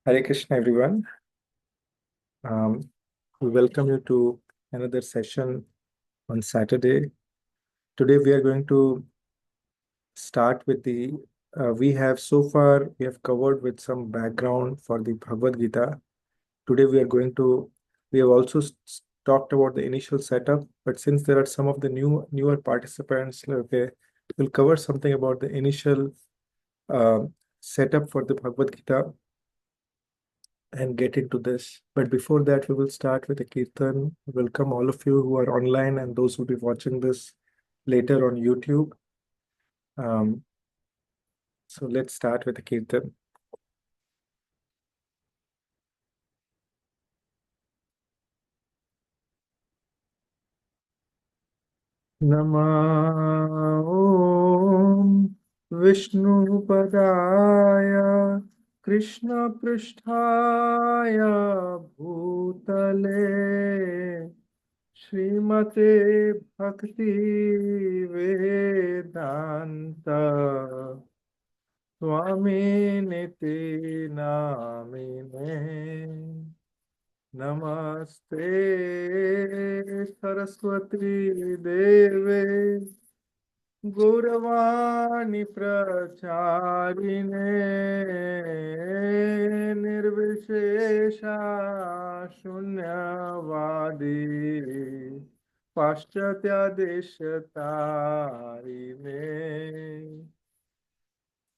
Hare Krishna, everyone. Um, we welcome you to another session on Saturday. Today, we are going to start with we have covered with some background for the Bhagavad Gita. Today, we have also talked about the initial setup, but since there are some of the newer participants, okay, we'll cover something about the initial uh, setup for the Bhagavad Gita and get into this. But before that, we will start with a kirtan. Welcome all of you who are online and those who will be watching this later on YouTube. Um, so let's start with the kirtan. Nama Om Vishnu Padaya Krishna Pristhaya Bhutale Srimate Bhakti Vedanta Swami Niti Namine Namaste Saraswati Deve Gauravani Pracharine Nirvishesha Shunyavadi Paschatya Deshatarine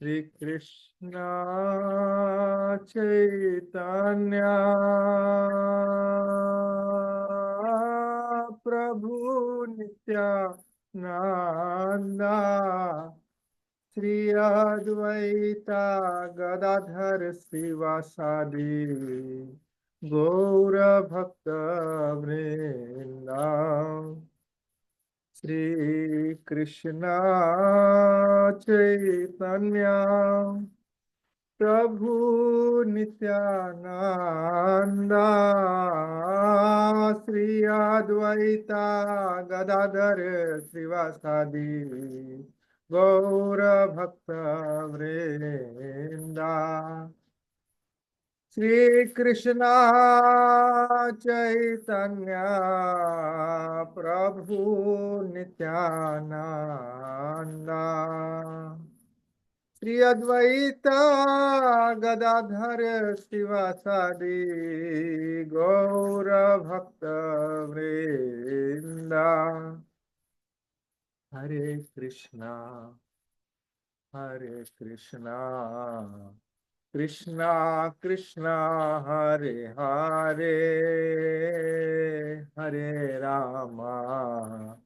Shri Krishna Chaitanya Prabhu Nityananda Shri Advaita Gadadhar Sivasadi Gaura Bhakta Vrinda Shri Krishna Chaitanya Prabhu Nityananda Sri Advaita Gadadhar Srivasadi Gaura Bhakta Vrinda Shri Krishna Chaitanya Prabhu Nityananda Shri Advaita Gadadhar Sivasadi Gaura Bhakta Vrinda Hare Krishna Hare Krishna Krishna Krishna Hare Hare Hare Rama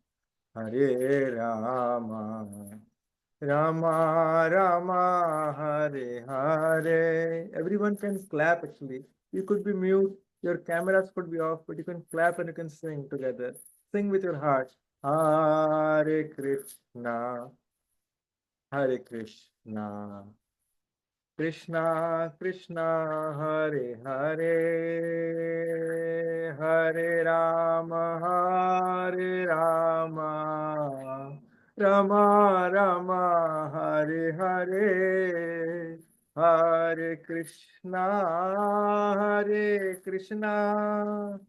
Hare Rama Rama Rama Hare Hare. Everyone can clap actually. You could be mute, your cameras could be off, but you can clap and you can sing together. Sing with your heart. Hare Krishna, Hare Krishna. Krishna Krishna Hare Hare Hare Rama Hare Rama Rama Rama Hare Hare Hare Krishna Hare Krishna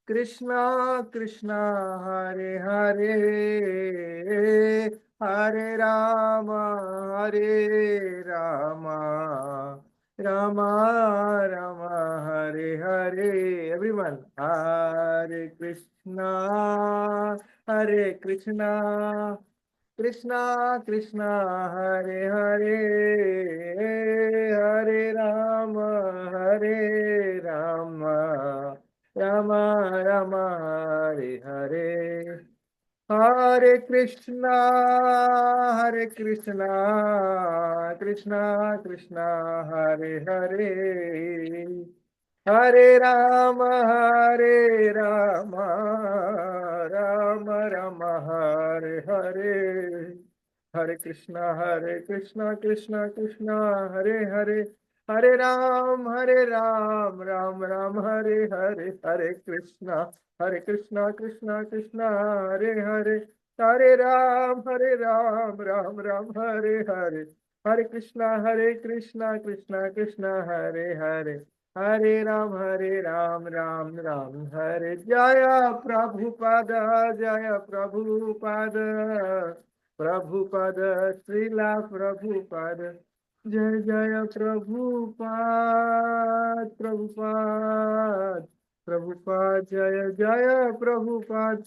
Krishna Krishna Hare Hare Hare Rama Hare Rama Rama Rama Hare Hare. Everyone, Hare Krishna Hare Krishna Krishna Krishna Hare Hare Hare Rama Hare Rama Rama Rama Hare Hare Hare Krishna Krishna Krishna Hare Hare Hare Rama Rama Rama Hare Hare Hare Krishna Krishna Krishna Hare Hare Hare Ram Ram Hare Hare Hare Krishna Krishna Krishna Hare Hare Hare Ram Ram Hare Hare Hare Krishna Krishna Krishna Hare Hare हरे राम राम राम हरे। जय प्रभुपद जय प्रभुपद प्रभुपद श्रीला प्रभुपद। जय जय प्रभुपाद प्रभुपाद प्रभुपाद जय जय प्रभुपाद।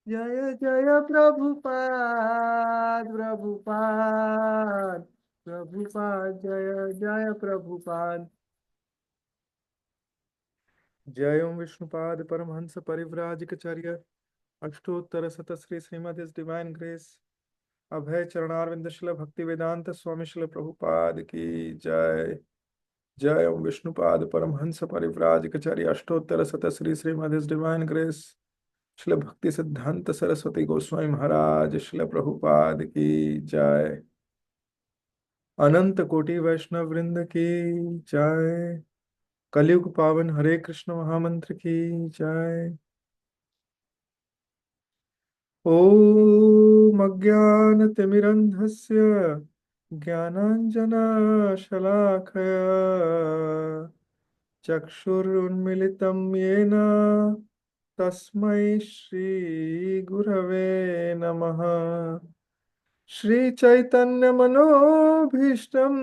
जय जय प्रभुपाद प्रभुपाद प्रभुपाद जय जय प्रभुपाद। जय ओम विष्णुपाद परमहंस परिव्राजकचर्य अष्टोत्तर शत श्री श्रीमद इस डिवाइन ग्रेस अभय चरणारविंद शिल भक्ति वेदांत स्वामी शिल प्रभुपाद की जय। जय ओम विष्णुपाद परमहंस परिव्राजकचर्य अष्टोत्तर शत श्री श्रीमद इस डिवाइन ग्रेस शिल भक्ति सिद्धांत सरस्वती गोस्वामी महाराज शिल प्रभुपाद की जय। अनंत कोटि वैष्णव वृंद की जय। कलयुग पावन हरे कृष्ण महामंत्र की जय। ॐ अज्ञानतिमिरन्धस्य ज्ञानाञ्जनशलाकया चक्षुरुन्मिलितं येन तस्मै श्रीगुरवे नमः। श्रीचैतन्यमनोभीष्टं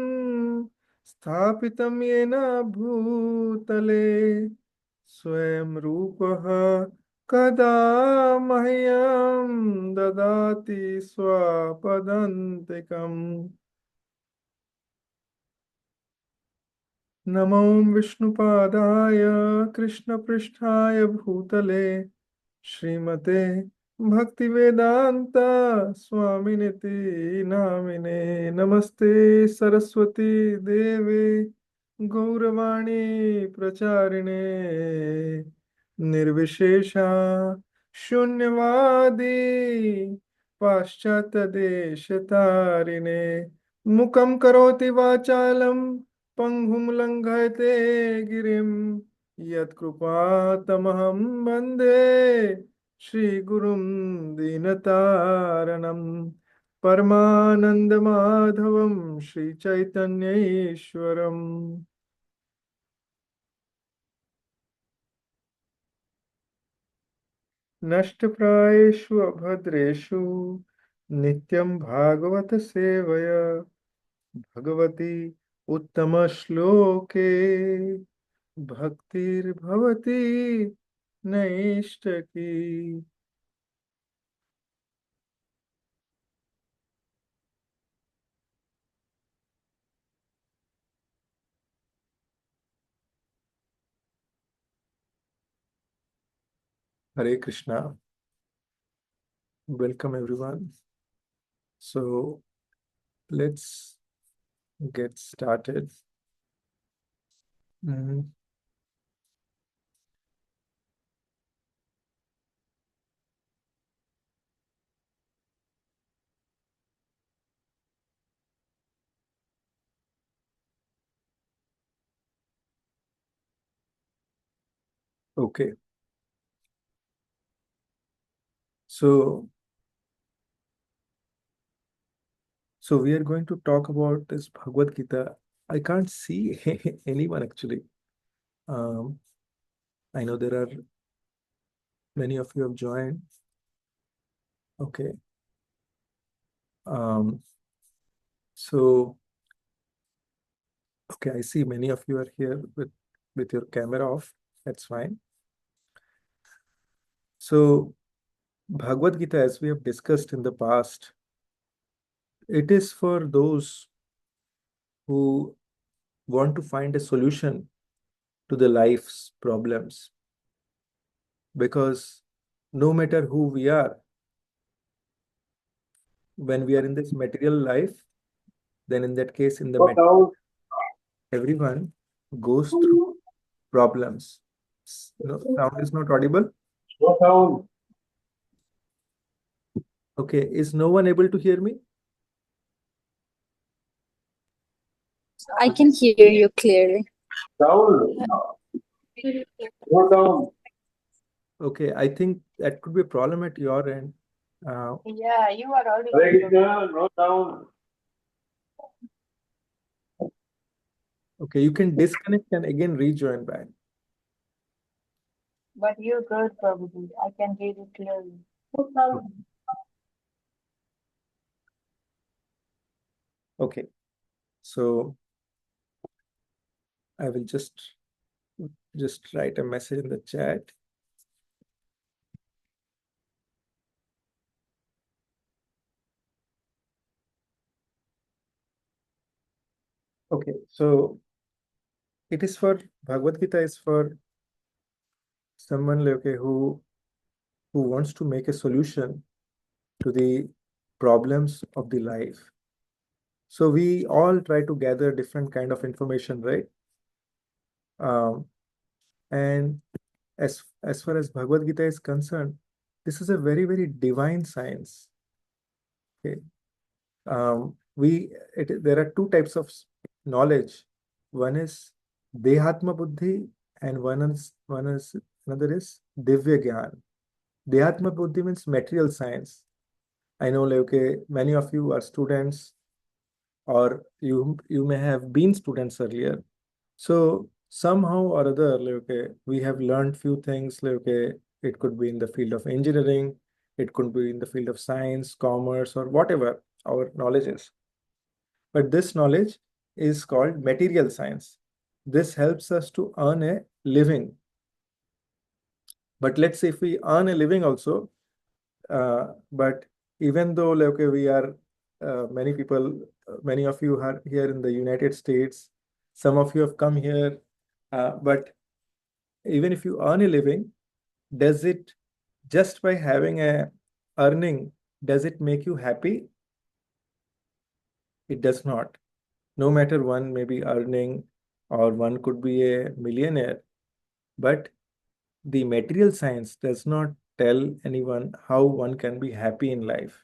स्थापितं येन भूतले स्वयं रूपः कदा मह्यं ददाति स्वपदान्तिकम्। नमो विष्णुपादाय कृष्णपृष्ठाय भूतले श्रीमते भक्तिवेदांत स्वामिनिति नामिने। नमस्ते सरस्वती देवे गौरवाणी प्रचारिणे निर्विशेषा शून्यवादी पाश्चात्य देशतारिणे। मुखं करोति वाचालं पंगुं लंघयते गिरिं यत्कृपातमहं वन्दे श्रीगुरुं दीनतारणं परमानन्दमाधवं श्रीचैतन्यईश्वरम्। नष्टप्रायेषु अभद्रेषु नित्यं भागवत सेवया Bhagwati उत्तमश्लोके भक्तिर्भवति नैष्टकी। Hare Krishna. Welcome everyone. So let's get started. Mhm. Okay. So we are going to talk about this Bhagavad Gita. I can't see anyone actually. Um, I know there are many of you have joined. Okay. Um, so okay, I see many of you are here with your camera off. That's fine. So Bhagavad Gita, as we have discussed in the past, it is for those who want to find a solution to the life's problems. Because no matter who we are, when we are in this material life, then in that case, in the everyone goes through problems. No, sound is not audible. Okay, is no one able to hear me? I can hear you clearly. Okay, I think that could be a problem at your end. Yeah, you are audible. Okay, Okay, you can disconnect and again rejoin back. But you're good, Prabhuji. I can hear you clearly. Okay, so I will just write a message in the chat. Okay, so it is for Bhagavad Gita is for someone like, okay, who wants to make a solution to the problems of the life. So we all try to gather different kind of information, right? Um, and as far as Bhagavad Gita is concerned, this is a very, very divine science. Okay. There are two types of knowledge. One is Dehatma Buddhi, and one is another is Divya Gyan. Dehatma Buddhi means material science. I know, like, okay, many of you are students, or you may have been students earlier. So somehow or other, like, okay, we have learned few things. Like, okay, it could be in the field of engineering, it could be in the field of science, commerce, or whatever our knowledge is. But this knowledge is called material science. This helps us to earn a living. But let's say if we earn a living also, but even though, like, okay, we are many people, many of you are here in the United States, some of you have come here, but even if you earn a living, does it, just by having a earning, does it make you happy? It does not. No matter one may be earning or one could be a millionaire, but the material science does not tell anyone how one can be happy in life.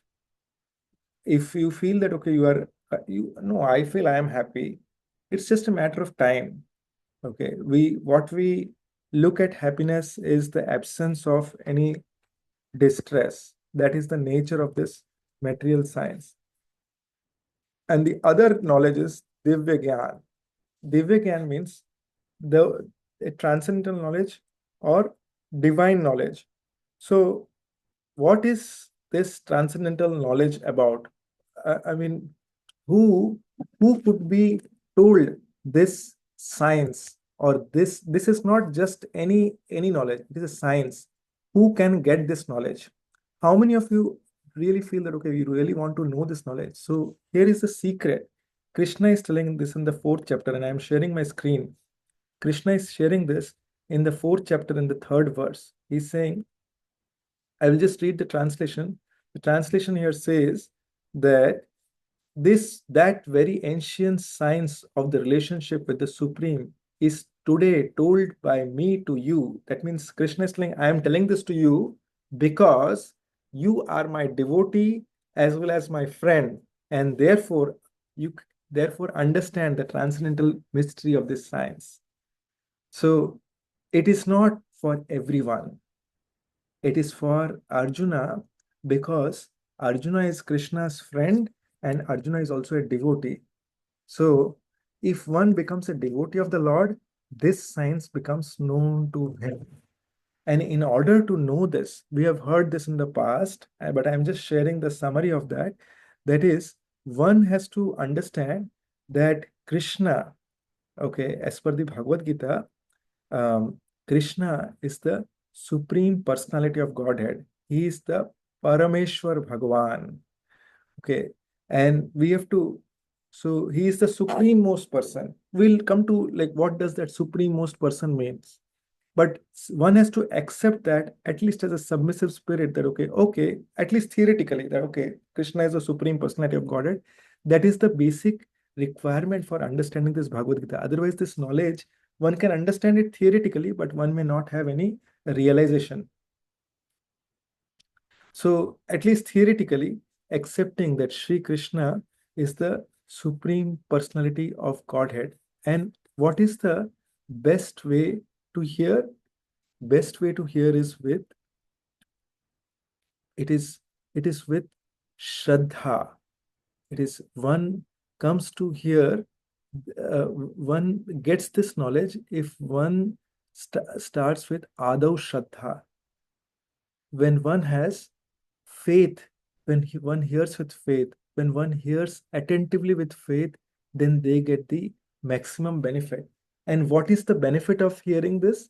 If you feel that, okay, you are, you no, I feel I am happy, it's just a matter of time. Okay, what we look at happiness is the absence of any distress. That is the nature of this material science. And the other knowledge is Divya Gyan. Divya Gyan means the transcendental knowledge or divine knowledge. So, what is this transcendental knowledge about? I mean, who who could be told this science, or this is not just any knowledge, it is a science. Who can get this knowledge? How many of you really feel that, okay, you really want to know this knowledge? So here is the secret. Krishna is telling this in the fourth chapter, and I am sharing my screen. Krishna is sharing this in the fourth chapter in the third verse. He's saying, I will just read the translation. The translation here says that that very ancient science of the relationship with the Supreme is today told by me to you. That means Krishna is saying, I am telling this to you because you are my devotee as well as my friend, and therefore you therefore understand the transcendental mystery of this science. So it is not for everyone. It is for Arjuna because Arjuna is Krishna's friend and Arjuna is also a devotee. So, if one becomes a devotee of the Lord, this science becomes known to him. And in order to know this, we have heard this in the past, but I'm just sharing the summary of that. That is, one has to understand that Krishna, okay, as per the Bhagavad Gita, Krishna is the supreme personality of Godhead. He is the Parameshwar Bhagavan. Okay. And we have to, so he is the supreme most person. We'll come to, like, what does that supreme most person means? But one has to accept that, at least as a submissive spirit, that, okay, at least theoretically, that, okay, Krishna is the supreme personality of Godhead. That is the basic requirement for understanding this Bhagavad Gita. Otherwise, this knowledge, one can understand it theoretically, but one may not have any realization. So, at least theoretically, accepting that Sri Krishna is the supreme personality of Godhead. And what is the best way to hear? Best way to hear is with it is with Shraddha. It is one comes to hear one gets this knowledge if one starts with Adav Shraddha. When one has faith, when one hears with faith, when one hears attentively with faith, then they get the maximum benefit. And what is the benefit of hearing this?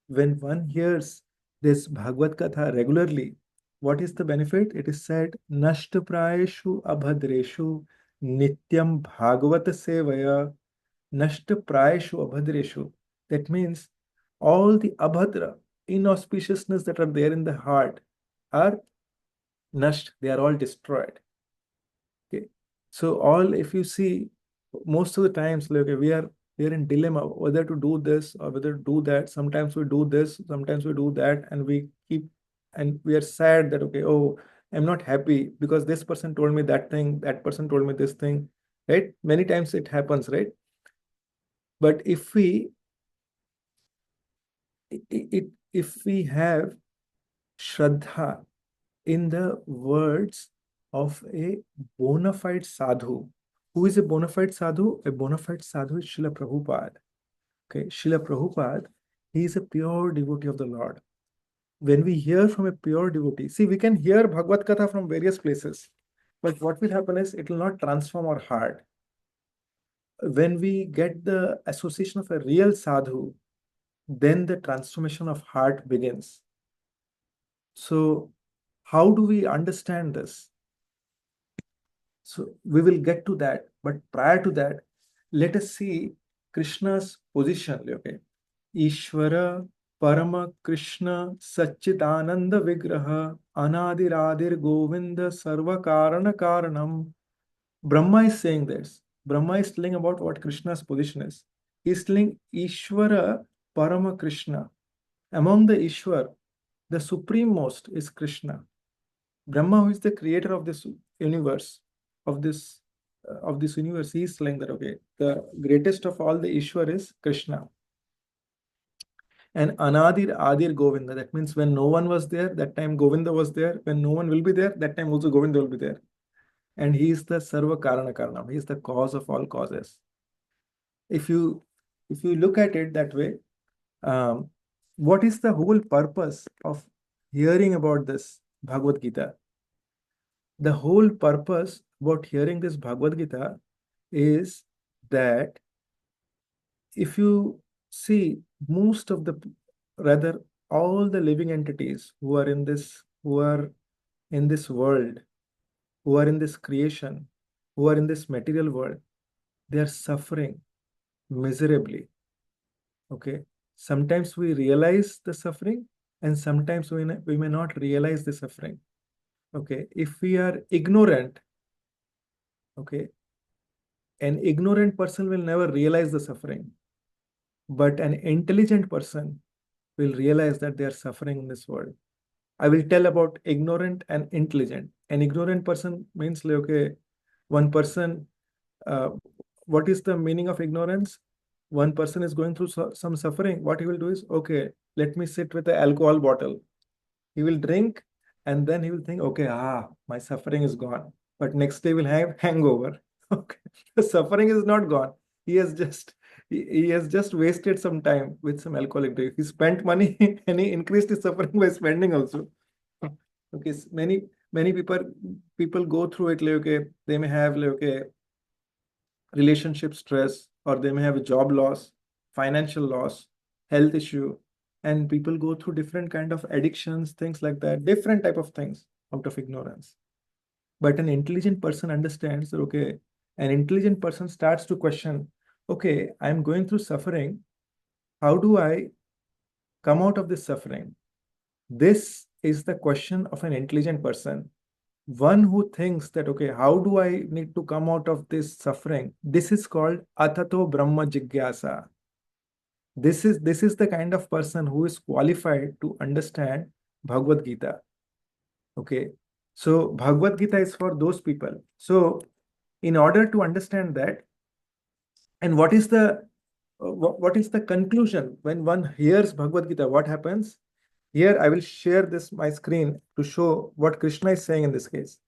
When one hears this Bhagavad Katha regularly, what is the benefit? It is said, Nashtaprayeshu abhadreshu nityam bhagavata sevaya Nashtaprayeshu abhadreshu. That means all the abhadra, inauspiciousness that are there in the heart are nasht, they are all destroyed. Okay. So all, if you see, most of the times, like, okay, we are in dilemma whether to do this or whether to do that. Sometimes we do this, sometimes we do that, and we are sad that, okay, oh, I'm not happy because this person told me that thing, that person told me this thing, right? Many times it happens, right? But if we have Shraddha in the words of a bona fide sadhu. Who is a bona fide sadhu? A bona fide sadhu is Srila Prabhupada. Okay, Srila Prabhupada, he is a pure devotee of the Lord. When we hear from a pure devotee, see, we can hear Bhagavad Katha from various places, but what will happen is it will not transform our heart. When we get the association of a real sadhu, then the transformation of heart begins. So, how do we understand this? So we will get to that, but prior to that, let us see Krishna's position. Okay, Ishvara Parama Krishna Satchitananda Vigraha Anadiradir Govinda Sarva Karana Karanam. Brahma is saying this. Brahma is telling about what Krishna's position is. He is telling Ishvara Parama Krishna. Among the Ishwar, the supreme most is Krishna. Brahma, who is the creator of this universe, of this universe, he is saying that, okay, the greatest of all the Ishwar is Krishna. And Anadir Adir Govinda, that means when no one was there, that time Govinda was there. When no one will be there, that time also Govinda will be there. And he is the Sarva Karana Karanam. He is the cause of all causes. If you look at it that way, what is the whole purpose of hearing about this Bhagavad Gita? The whole purpose about hearing this Bhagavad Gita is that if you see most of the, rather all the living entities who are in this world, who are in this creation, who are in this material world, they are suffering miserably. Okay. Sometimes we realize the suffering, and sometimes we may not realize the suffering. Okay. If we are ignorant, okay, an ignorant person will never realize the suffering, but an intelligent person will realize that they are suffering in this world. I will tell about ignorant and intelligent. An ignorant person means, like, okay, one person, what is the meaning of ignorance? One person is going through some suffering. What he will do is, okay, let me sit with the alcohol bottle. He will drink, and then he will think, okay, my suffering is gone. But next day will have hangover. Okay, the suffering is not gone. He has just wasted some time with some alcoholic drink. He spent money and he increased his suffering by spending also. Okay, many people go through it. Like, okay, they may have, like, okay, relationship stress, or they may have a job loss, financial loss, health issue, and people go through different kind of addictions, things like that, different type of things out of ignorance. But an intelligent person understands that, okay, an intelligent person starts to question, okay, I'm going through suffering. How do I come out of this suffering? This is the question of an intelligent person. One who thinks that, okay, how do I need to come out of this suffering? This is called Atato Brahma Jigyasa. This is the kind of person who is qualified to understand Bhagavad Gita. Okay. So Bhagavad Gita is for those people. So in order to understand that, and what is the conclusion when one hears Bhagavad Gita, what happens? Here I will share my screen to show what Krishna is saying in this case.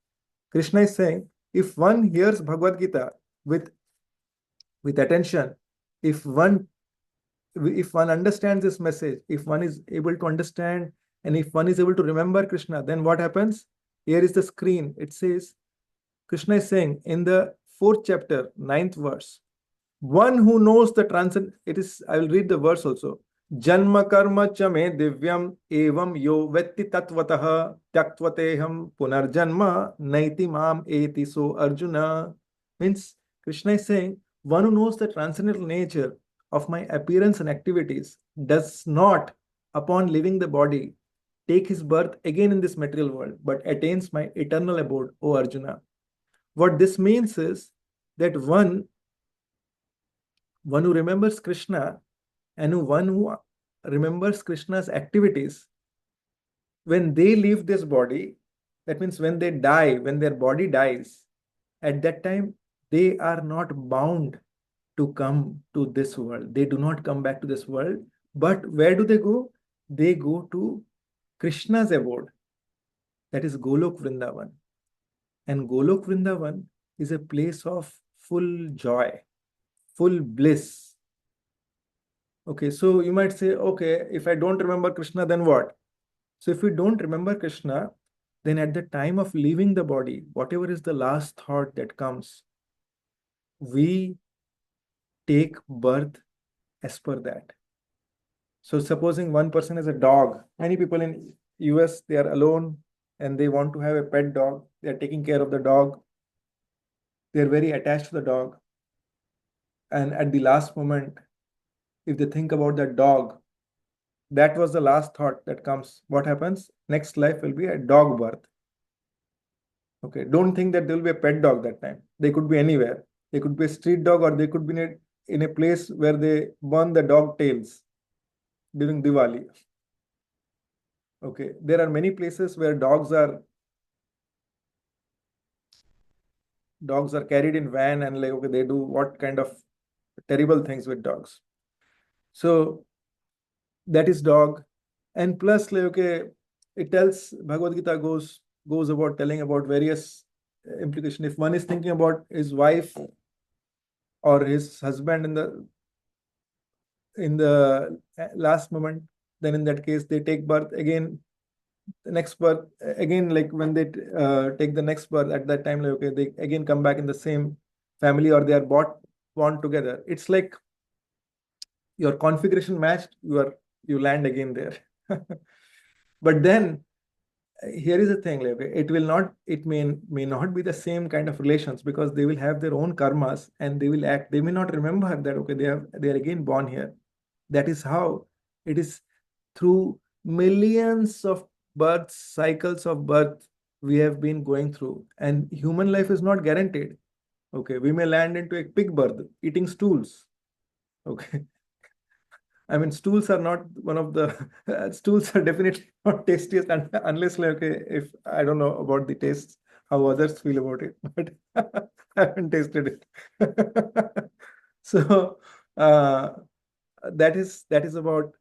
Krishna is saying, if one hears Bhagavad Gita with with attention. If one understands this message, if one is able to understand, and if one is able to remember Krishna, then what happens? Here is the screen. It says, Krishna is saying in the 4th chapter, 9th verse, one who knows the transcend, it is, I will read the verse also. Janma karma cha me divyam evam yo vetti tatvatah tyaktvate punarjanma naiti mam eti. So Arjuna, means Krishna is saying, one who knows the transcendental nature of my appearance and activities does not, upon leaving the body, take his birth again in this material world, but attains my eternal abode, O Arjuna. What this means is that one who remembers Krishna and one who remembers Krishna's activities, when they leave this body, that means when they die, when their body dies, at that time, they are not bound to come to this world. They do not come back to this world. But where do they go? They go to Krishna's abode, that is Golok Vrindavan. And Golok Vrindavan is a place of full joy, full bliss. Okay, so you might say, okay, if I don't remember Krishna, then what? So if we don't remember Krishna, then at the time of leaving the body, whatever is the last thought that comes, we take birth as per that. So supposing one person is a dog, many people in US, they are alone and they want to have a pet dog. They are taking care of the dog. They're very attached to the dog. And at the last moment, if they think about that dog, that was the last thought that comes. What happens? Next life will be a dog birth. Okay, don't think that there will be a pet dog that time. They could be anywhere. They could be a street dog, or they could be in a place where they burn the dog tails during Diwali. Okay, there are many places where dogs are carried in van, and like, okay, they do what kind of terrible things with dogs. So that is dog. And plus, like, okay, it tells, Bhagavad Gita goes about telling about various implications. If one is thinking about his wife or his husband in the last moment, then in that case they take birth again. The next birth again, like when they take the next birth, at that time, like, okay, they again come back in the same family, or they are born together. It's like your configuration matched, you land again there. But then here is the thing, like, okay, it may not be the same kind of relations, because they will have their own karmas and they will act. They may not remember that, okay, they are again born here. That is how it is. Through millions of births, cycles of birth, we have been going through, and human life is not guaranteed. Okay, we may land into a pig birth eating stools. Okay, I mean, stools are not one of the stools are definitely not tastiest, unless, like, okay, if I don't know about the tastes, how others feel about it, but I haven't tasted it. So that is about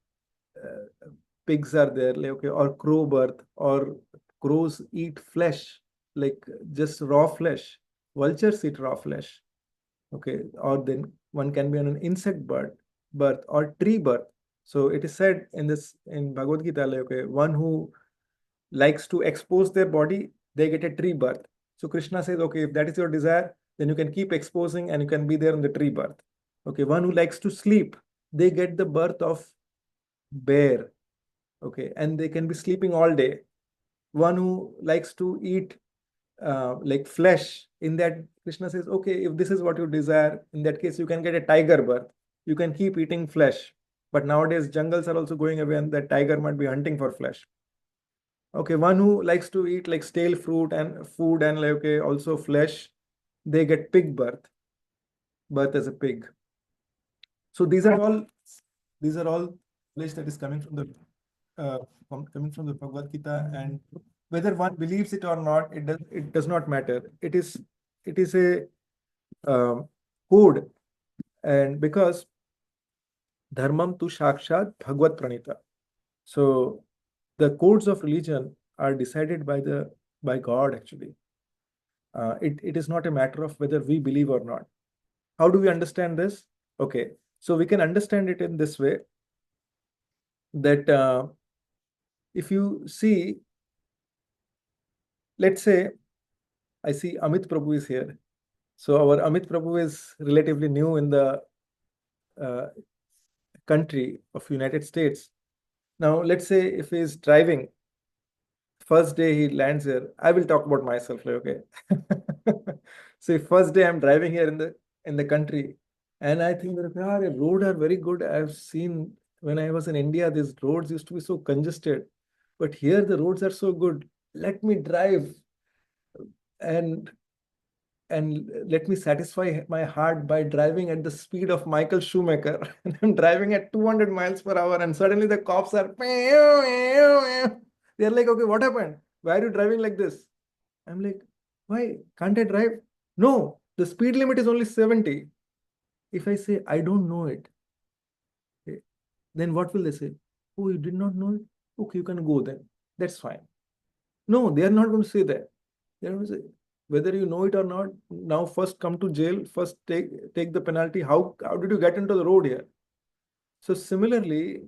pigs are there, like, okay, or crow birth, or crows eat flesh, like just raw flesh. Vultures eat raw flesh. Okay, or then one can be on an insect birth or tree birth. So it is said in Bhagavad Gita, like, okay, one who likes to expose their body, they get a tree birth. So Krishna says, okay, if that is your desire, then you can keep exposing and you can be there in the tree birth. Okay, one who likes to sleep, they get the birth of bear. Okay, and they can be sleeping all day. One who likes to eat like flesh, in that Krishna says, okay, if this is what you desire, in that case you can get a tiger birth. You can keep eating flesh. But nowadays jungles are also going away, and that tiger might be hunting for flesh. Okay, one who likes to eat like stale fruit and food and, like, okay, also flesh, they get pig birth as a pig. So these are all flesh that is coming from the Bhagavad Gita, and whether one believes it or not, it does not matter. It is a code, and because dharmam tu sakshat bhagavad pranita. So the codes of religion are decided by God, actually. It is not a matter of whether we believe or not. How do we understand this? Okay, so we can understand it in this way, that if you see, let's say I see Amit Prabhu is here. So our Amit Prabhu is relatively new in the uh, country of United States. Now, let's say if he's driving, first day he lands here, I will talk about myself, like, okay. So first day I'm driving here in the country, and I think that the roads are very good. I've seen when I was in India, these roads used to be so congested, but here the roads are so good. Let me drive and let me satisfy my heart by driving at the speed of Michael Schumacher. And I'm driving at 200 miles per hour, and suddenly the cops are. They're like, okay, what happened? Why are you driving like this? I'm like, why can't I drive? No, the speed limit is only 70. If I say I don't know it, okay, then what will they say? Oh, you did not know it? Okay, you can go then. That's fine. No, they are not going to say that. They're going to say, whether you know it or not, now first come to jail, first take the penalty. How did you get into the road here? So similarly,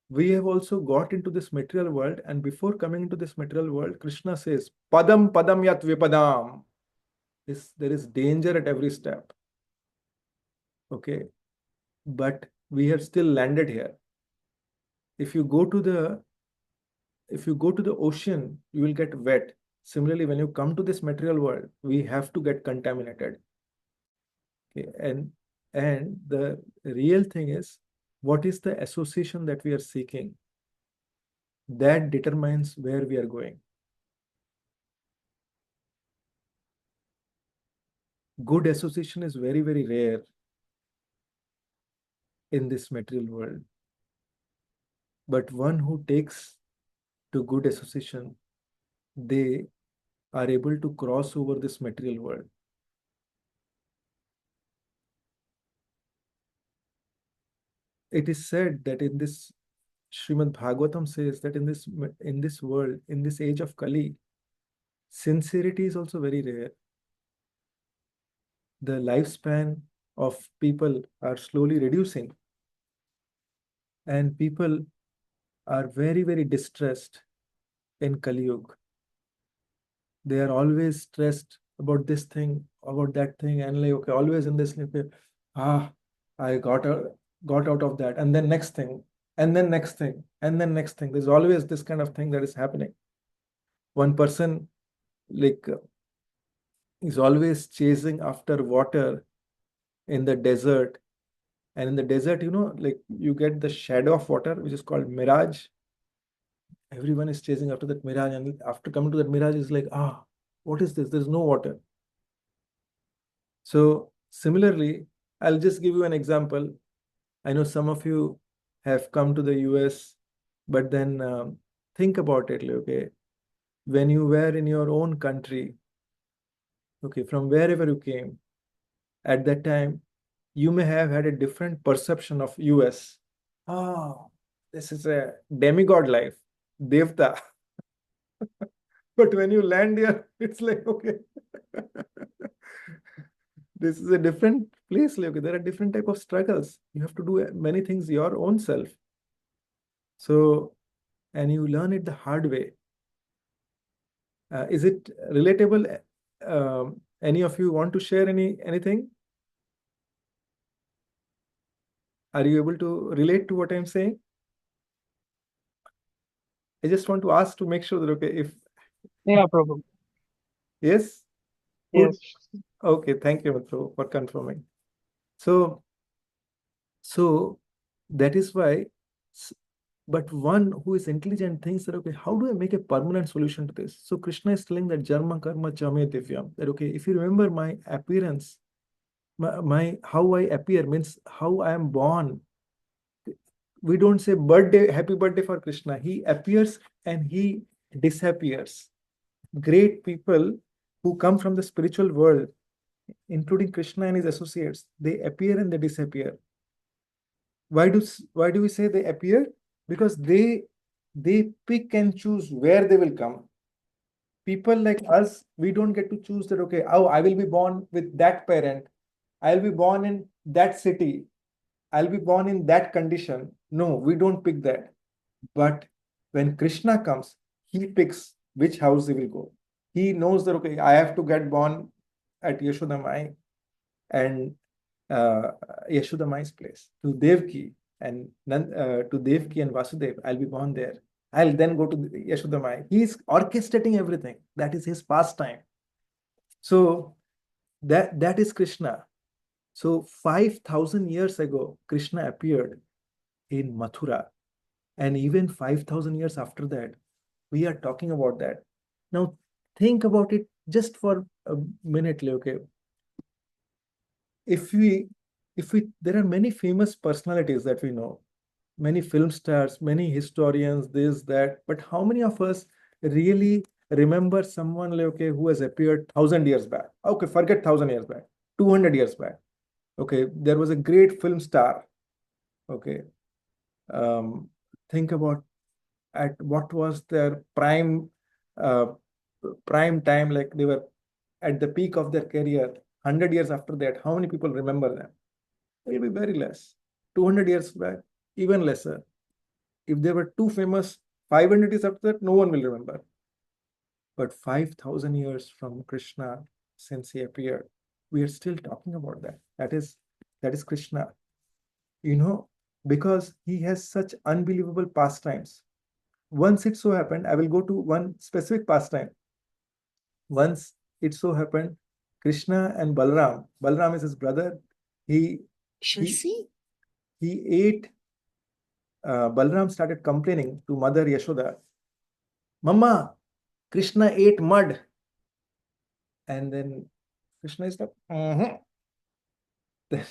we have also got into this material world, and before coming into this material world, Krishna says, Padam Padam Yat Vipadam. There is danger at every step. Okay. But we have still landed here. If you go to the ocean, you will get wet. Similarly, when you come to this material world, we have to get contaminated. Okay. And the real thing is, what is the association that we are seeking? That determines where we are going. Good association is very, very rare in this material world. But one who takes to good association, they are able to cross over this material world. It is said that in this Srimad Bhagavatam says that in this world, in this age of Kali, sincerity is also very rare. The lifespan of people are slowly reducing, and people are very, very distressed in Kali Yuga. They are always stressed about this thing, about that thing, and like, okay, always in this, like, I got out of that, and then next thing, and then next thing, and then next thing. There's always this kind of thing that is happening. One person, like, is always chasing after water in the desert, and in the desert, like, you get the shadow of water, which is called mirage. Everyone is chasing after that mirage, and after coming to that mirage, is like, what is this? There's no water. So similarly, I'll just give you an example. I know some of you have come to the US, but then think about it, okay? When you were in your own country, okay, from wherever you came, at that time, you may have had a different perception of US. Oh, this is a demigod life, Devta. But when you land here, it's like, okay, this is a different place. Like, okay, there are different type of struggles. You have to do many things your own self. So, and you learn it the hard way. Is it relatable? Any of you want to share anything? Are you able to relate to what I'm saying? I just want to ask to make sure that, okay, if Yeah, Prabhu. yes, good. Yes. Okay, thank you, Mithru, for confirming. So that is why, but one who is intelligent thinks that, okay, how do I make a permanent solution to this? So Krishna is telling that Jarma Karma Chame Divyam, that, okay, if you remember my appearance, my how I appear means how I am born. We don't say birthday, happy birthday for Krishna. He appears and he disappears. Great people who come from the spiritual world, including Krishna and his associates, they appear and they disappear. Why do we say they appear? Because they pick and choose where they will come. People like us, we don't get to choose that, okay, oh, I will be born with that parent. I'll be born in that city, I'll be born in that condition. No, we don't pick that. But when Krishna comes, he picks which house he will go. He knows that, okay, I have to get born at Yashoda Mai and uh, Yashoda Mai's place, to Devki to Devki and Vasudev. I'll be born there. I'll then go to Yashoda Mai. He's orchestrating everything. That is his pastime. So that is Krishna. So 5,000 years ago, Krishna appeared in Mathura. And even 5,000 years after that, we are talking about that. Now, think about it just for a minute, okay? If we, there are many famous personalities that we know, many film stars, many historians, this, that, but how many of us really remember someone, okay, who has appeared 1,000 years back? Okay, forget 1,000 years back, 200 years back. Okay, there was a great film star. Okay, think about at what was their uh, prime time, like they were at the peak of their career. 100 years after that, how many people remember them? It will be very less. 200 years back, even lesser. If they were too famous, 500 years after that, no one will remember. But 5,000 years from Krishna, since he appeared, we are still talking about that. That is Krishna. You know, because he has such unbelievable pastimes. Once it so happened, I will go to one specific pastime. Once it so happened, Krishna and Balram is his brother. He Shall he, see. he ate. Balram started complaining to Mother Yashoda, "Mama, Krishna ate mud." And then Krishna is like, Then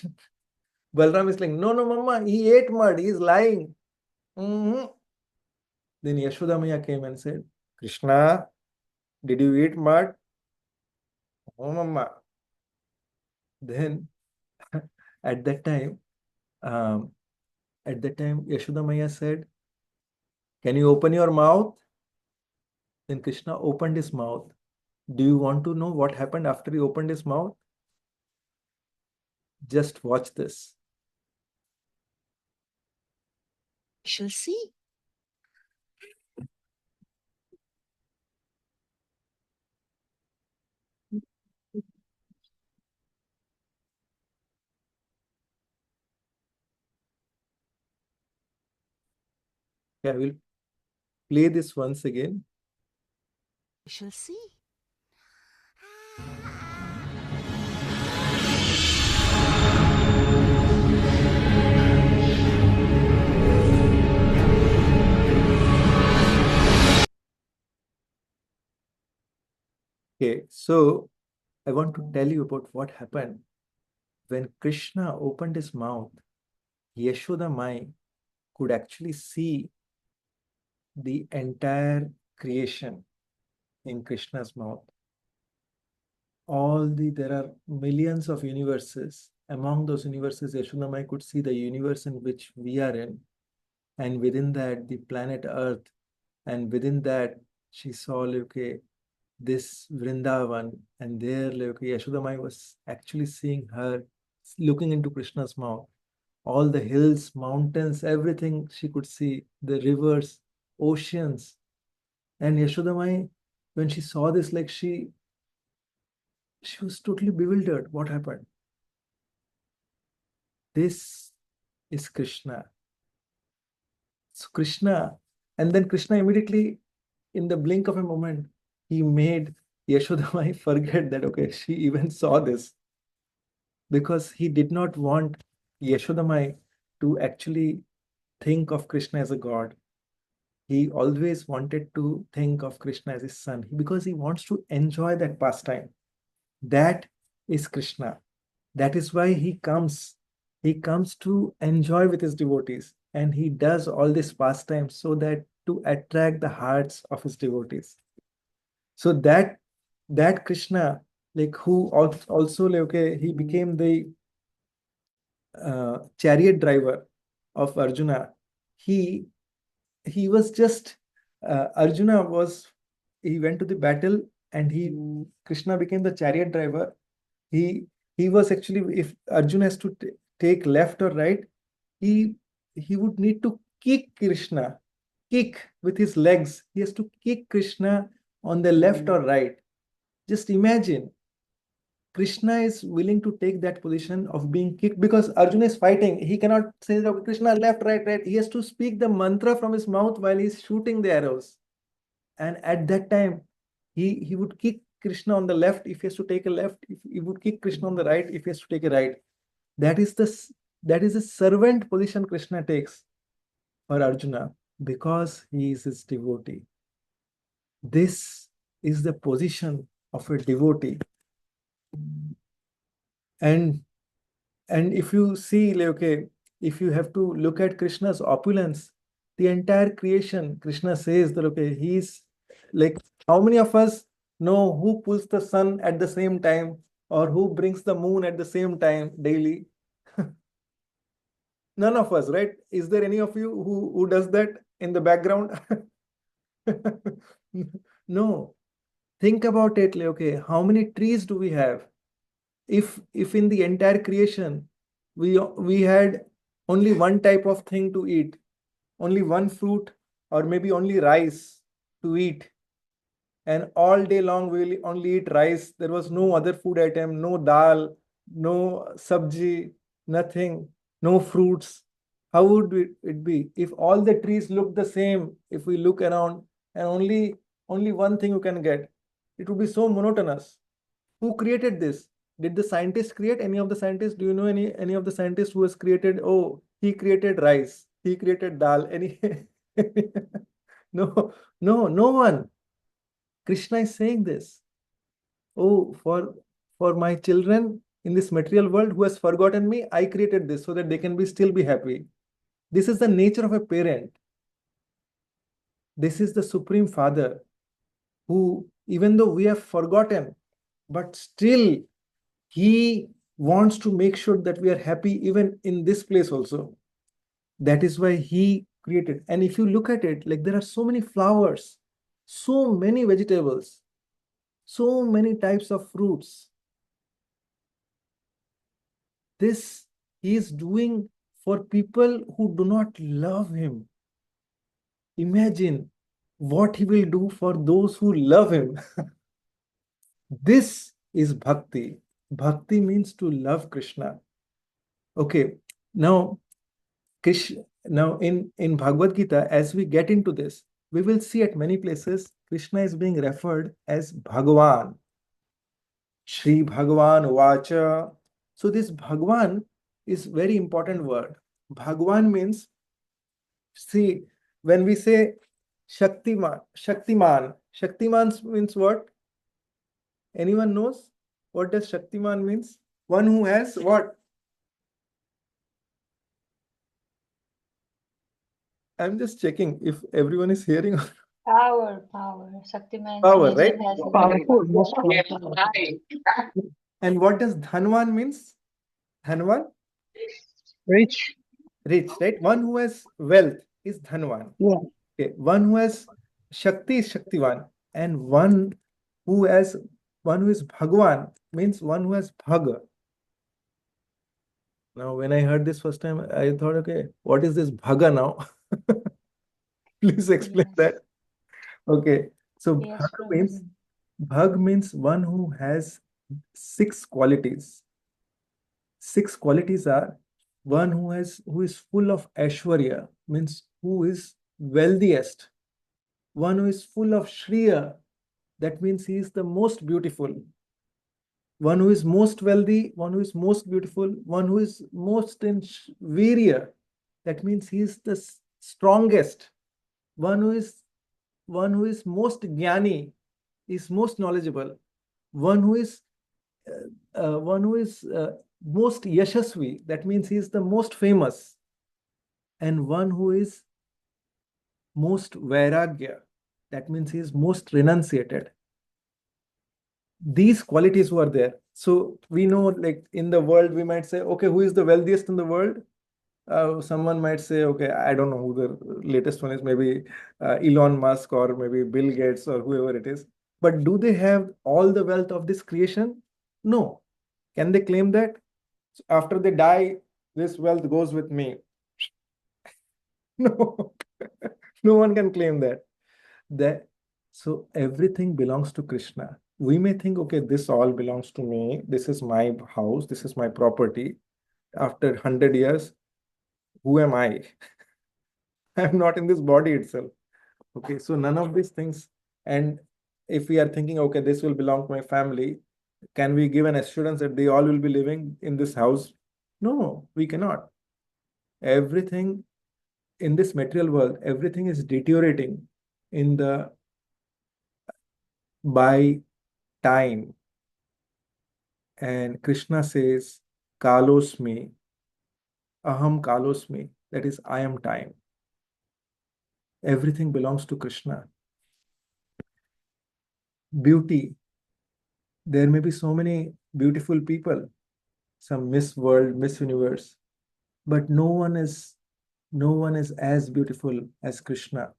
Balram is like, "No, no, Mama, he ate mud. He is lying." Then Yashoda Maya came and said, "Krishna, did you eat mud?" "Oh, Mama." Then at that time, um, Yashoda Maya said, "Can you open your mouth?" Then Krishna opened his mouth. Do you want to know what happened after he opened his mouth? Just watch this. Shall see. Okay, I will play this once again. Shall see. Okay, so I want to tell you about what happened when Krishna opened his mouth. Yashoda Mai could actually see the entire creation in Krishna's mouth. There are millions of universes. Among those universes, Yashoda Mai could see the universe in which we are in, and within that, the planet Earth, and within that, she saw, okay, this Vrindavan, and there, okay, Yashoda Mai was actually seeing her, looking into Krishna's mouth. All the hills, mountains, everything she could see, the rivers, oceans. And Yashoda Mai, when she saw this, like she was totally bewildered. What happened? This is Krishna. So Krishna, and then Krishna immediately, in the blink of a moment, he made Yashoda Mai forget that, okay, she even saw this, because he did not want Yashoda Mai to actually think of Krishna as a god. He always wanted to think of Krishna as his son, because he wants to enjoy that pastime. That is Krishna. That is why he comes. He comes to enjoy with his devotees, and he does all this pastime so that to attract the hearts of his devotees. So that Krishna, like who also like, okay, he became the chariot driver of Arjuna. He was just Arjuna was he went to the battle, and Krishna became the chariot driver. He he was actually, if Arjuna has to take left or right, he would need to kick Krishna, kick with his legs. He has to kick Krishna on the left or right. Just imagine, Krishna is willing to take that position of being kicked because Arjuna is fighting. He cannot say, "Okay, Krishna, left, right, right." He has to speak the mantra from his mouth while he's shooting the arrows. And at that time, he would kick Krishna on the left if he has to take a left. If he would kick Krishna on the right if he has to take a right. That is a servant position Krishna takes for Arjuna because he is his devotee. This is the position of a devotee. And if you see, like, okay, if you have to look at Krishna's opulence, the entire creation, Krishna says that, okay, he's like, how many of us know who pulls the sun at the same time or who brings the moon at the same time daily? None of us, right? Is there any of you who does that in the background? No. Think about it, like, okay, how many trees do we have? If in the entire creation we had only one type of thing to eat, only one fruit, or maybe only rice to eat, and all day long we will only eat rice, there was no other food item, no dal, no sabji, nothing, no fruits, how would it be if all the trees look the same? If we look around and only one thing you can get, it would be so monotonous. Who created this? Did the scientists create? Any of the scientists? Do you know any of the scientists who has created? Oh, he created rice. He created dal. Any? No, no one. Krishna is saying this. Oh, for my children in this material world who has forgotten me, I created this so that they can still be happy. This is the nature of a parent. This is the Supreme Father who, even though we have forgotten, but still he wants to make sure that we are happy even in this place also. That is why he created. And if you look at it, like, there are so many flowers, so many vegetables, so many types of fruits. This he is doing for people who do not love him. Imagine what he will do for those who love him. This is bhakti. Bhakti means to love Krishna. Okay, now in Bhagavad Gita, as we get into this, we will see at many places Krishna is being referred as Bhagavan. Shri Bhagavan Vacha. So this Bhagavan is very important word. Bhagavan means, see, when we say Shaktiman means what? Anyone knows? What does Shaktiman means? One who has what? I'm just checking if everyone is hearing. Power. Shaktiman Power, means right? it has Powerful, most powerful. And what does Dhanwan means? Dhanwan? Rich. Rich, right? One who has wealth is Dhanwan. Yeah. Okay. One who has Shakti is Shaktivan. And who has one who is Bhagwan means one who has Bhaga. Now, when I heard this first time, I thought, okay, what is this Bhaga now? Please explain Yes. that. Okay. So Yes, Bhag means one who has 6 qualities. 6 qualities are one who is full of Aishwarya, means who is wealthiest. One who is full of Shriya, that means he is the most beautiful. One who is most wealthy, one who is most beautiful, one who is most in Virya, that means he is the strongest. One who is most Jnani, is most knowledgeable. One who is most Yashasvi, that means he is the most famous. And one who is most Vairagya, that means he is most renunciated. These qualities were there. So we know, like, in the world, we might say, okay, who is the wealthiest in the world? Someone might say, okay, I don't know who the latest one is, maybe Elon Musk or maybe Bill Gates or whoever it is. But do they have all the wealth of this creation? No. Can they claim that? So after they die, this wealth goes with me. No, no one can claim that. So everything belongs to Krishna. We may think, okay, this all belongs to me. This is my house. This is my property. After 100 years, who am I? I'm not in this body itself. Okay, so none of these things. And if we are thinking, okay, this will belong to my family, can we give an assurance that they all will be living in this house? No, we cannot. Everything in this material world, everything is deteriorating in the by time. And Krishna says, Kalosmi, Aham Kalosmi, that is, I am time. Everything belongs to Krishna. Beauty, there may be so many beautiful people, some Miss World, Miss Universe, but no one is as beautiful as Krishna.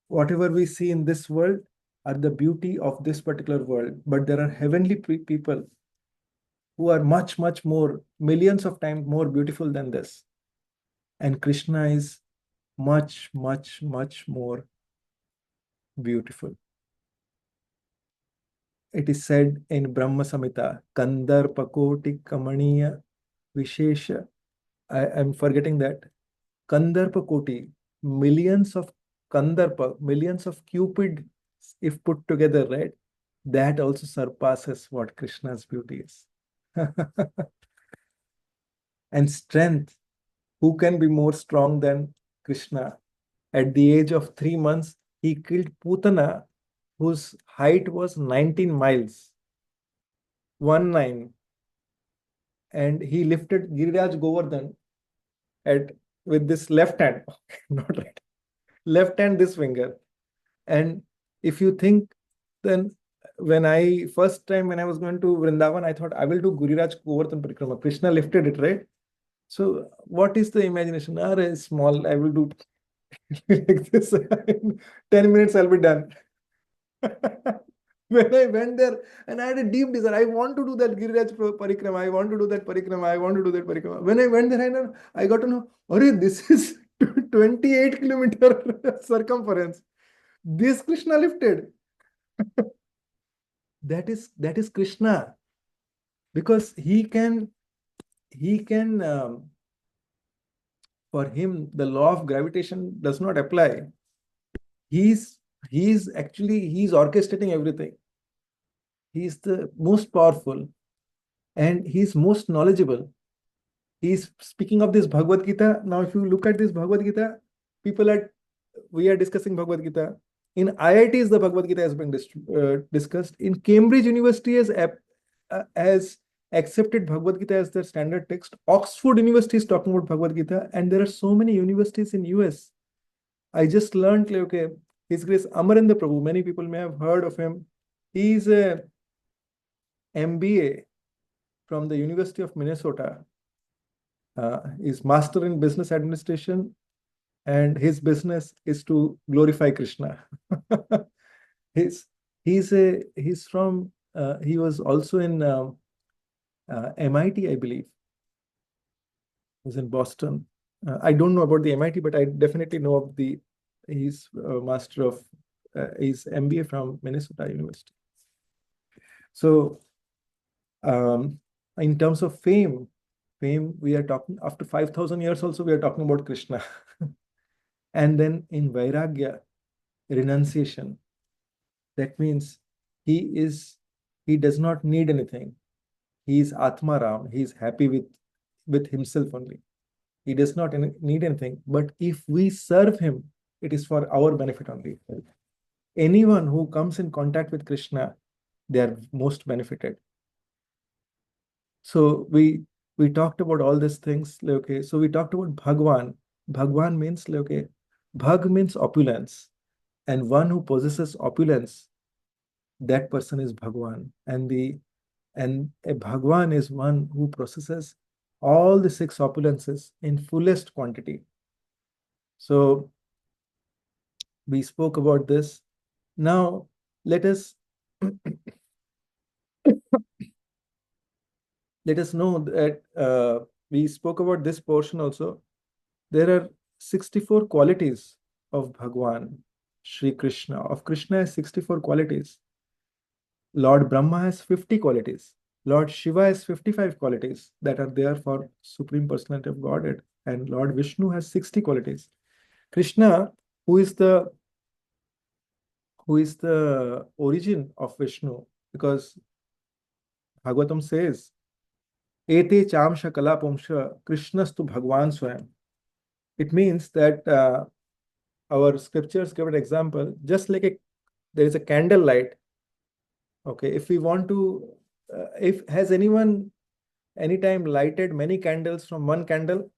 Whatever we see in this world are the beauty of this particular world, but there are heavenly people who are much, much more, millions of times more beautiful than this. And Krishna is much, much, much more beautiful. It is said in Brahma Samhita, Kandarpakoti Kamaniya Vishesha. I'm forgetting that. Kandarpakoti, millions of Kandarpa, millions of Cupid, if put together, right? That also surpasses what Krishna's beauty is. And strength, who can be more strong than Krishna? At the age of 3 months, he killed Putana, whose height was 19 miles, 19, and he lifted Giriraj Govardhan at with this left hand, not right, left hand, this finger. And if you think, then when I first time when I was going to Vrindavan, I thought I will do Giriraj Govardhan Parikrama. Krishna lifted it, right? So what is the imagination? Small, I will do like this. In 10 minutes, I'll be done. When I went there and I had a deep desire, I want to do that Giriraj Parikrama, I want to do that Parikrama, I want to do that Parikrama. When I went there, I got to know, this is 28-kilometer circumference. This Krishna lifted. That is Krishna, because he can for him the law of gravitation does not apply. He's he's orchestrating everything. He's the most powerful and he's most knowledgeable. He's speaking of this Bhagavad Gita. Now, if you look at this Bhagavad Gita, we are discussing Bhagavad Gita. In IITs, the Bhagavad Gita has been discussed. In Cambridge University has accepted Bhagavad Gita as their standard text. Oxford University is talking about Bhagavad Gita, and there are so many universities in US. I just learned, okay, His Grace Amarendra Prabhu, many people may have heard of him. He's a MBA from the University of Minnesota. He's master in business administration, and his business is to glorify Krishna. He's from he was also in MIT, I believe. He was in Boston. I don't know about the MIT, but I definitely know of he's master of he's MBA from Minnesota University. So in terms of fame, we are talking after 5,000 years also we are talking about Krishna. And then in Vairagya, renunciation, that means he does not need anything. He is Atmaram. He is happy with himself only. He does not need anything. But if we serve him, it is for our benefit only. Anyone who comes in contact with Krishna, they are most benefited. So we talked about all these things. Okay, so we talked about Bhagwan. Bhagwan means, okay, Bhag means opulence, and one who possesses opulence, that person is Bhagwan. And a Bhagwan is one who possesses all the 6 opulences in fullest quantity. So we spoke about this. Now let us let us know that we spoke about this portion also. There are 64 qualities of Bhagwan, Sri Krishna. Of Krishna has 64 qualities. Lord Brahma has 50 qualities. Lord Shiva has 55 qualities that are there for Supreme Personality of Godhead. And Lord Vishnu has 60 qualities. Krishna, who is the origin of Vishnu, because Bhagavatam says, Ete chamsha kalapamsha Krishnastu Bhagwan Swayam. It means that our scriptures give an example, just like there is a candle light. Okay, if we want to, if has anyone anytime lighted many candles from one candle?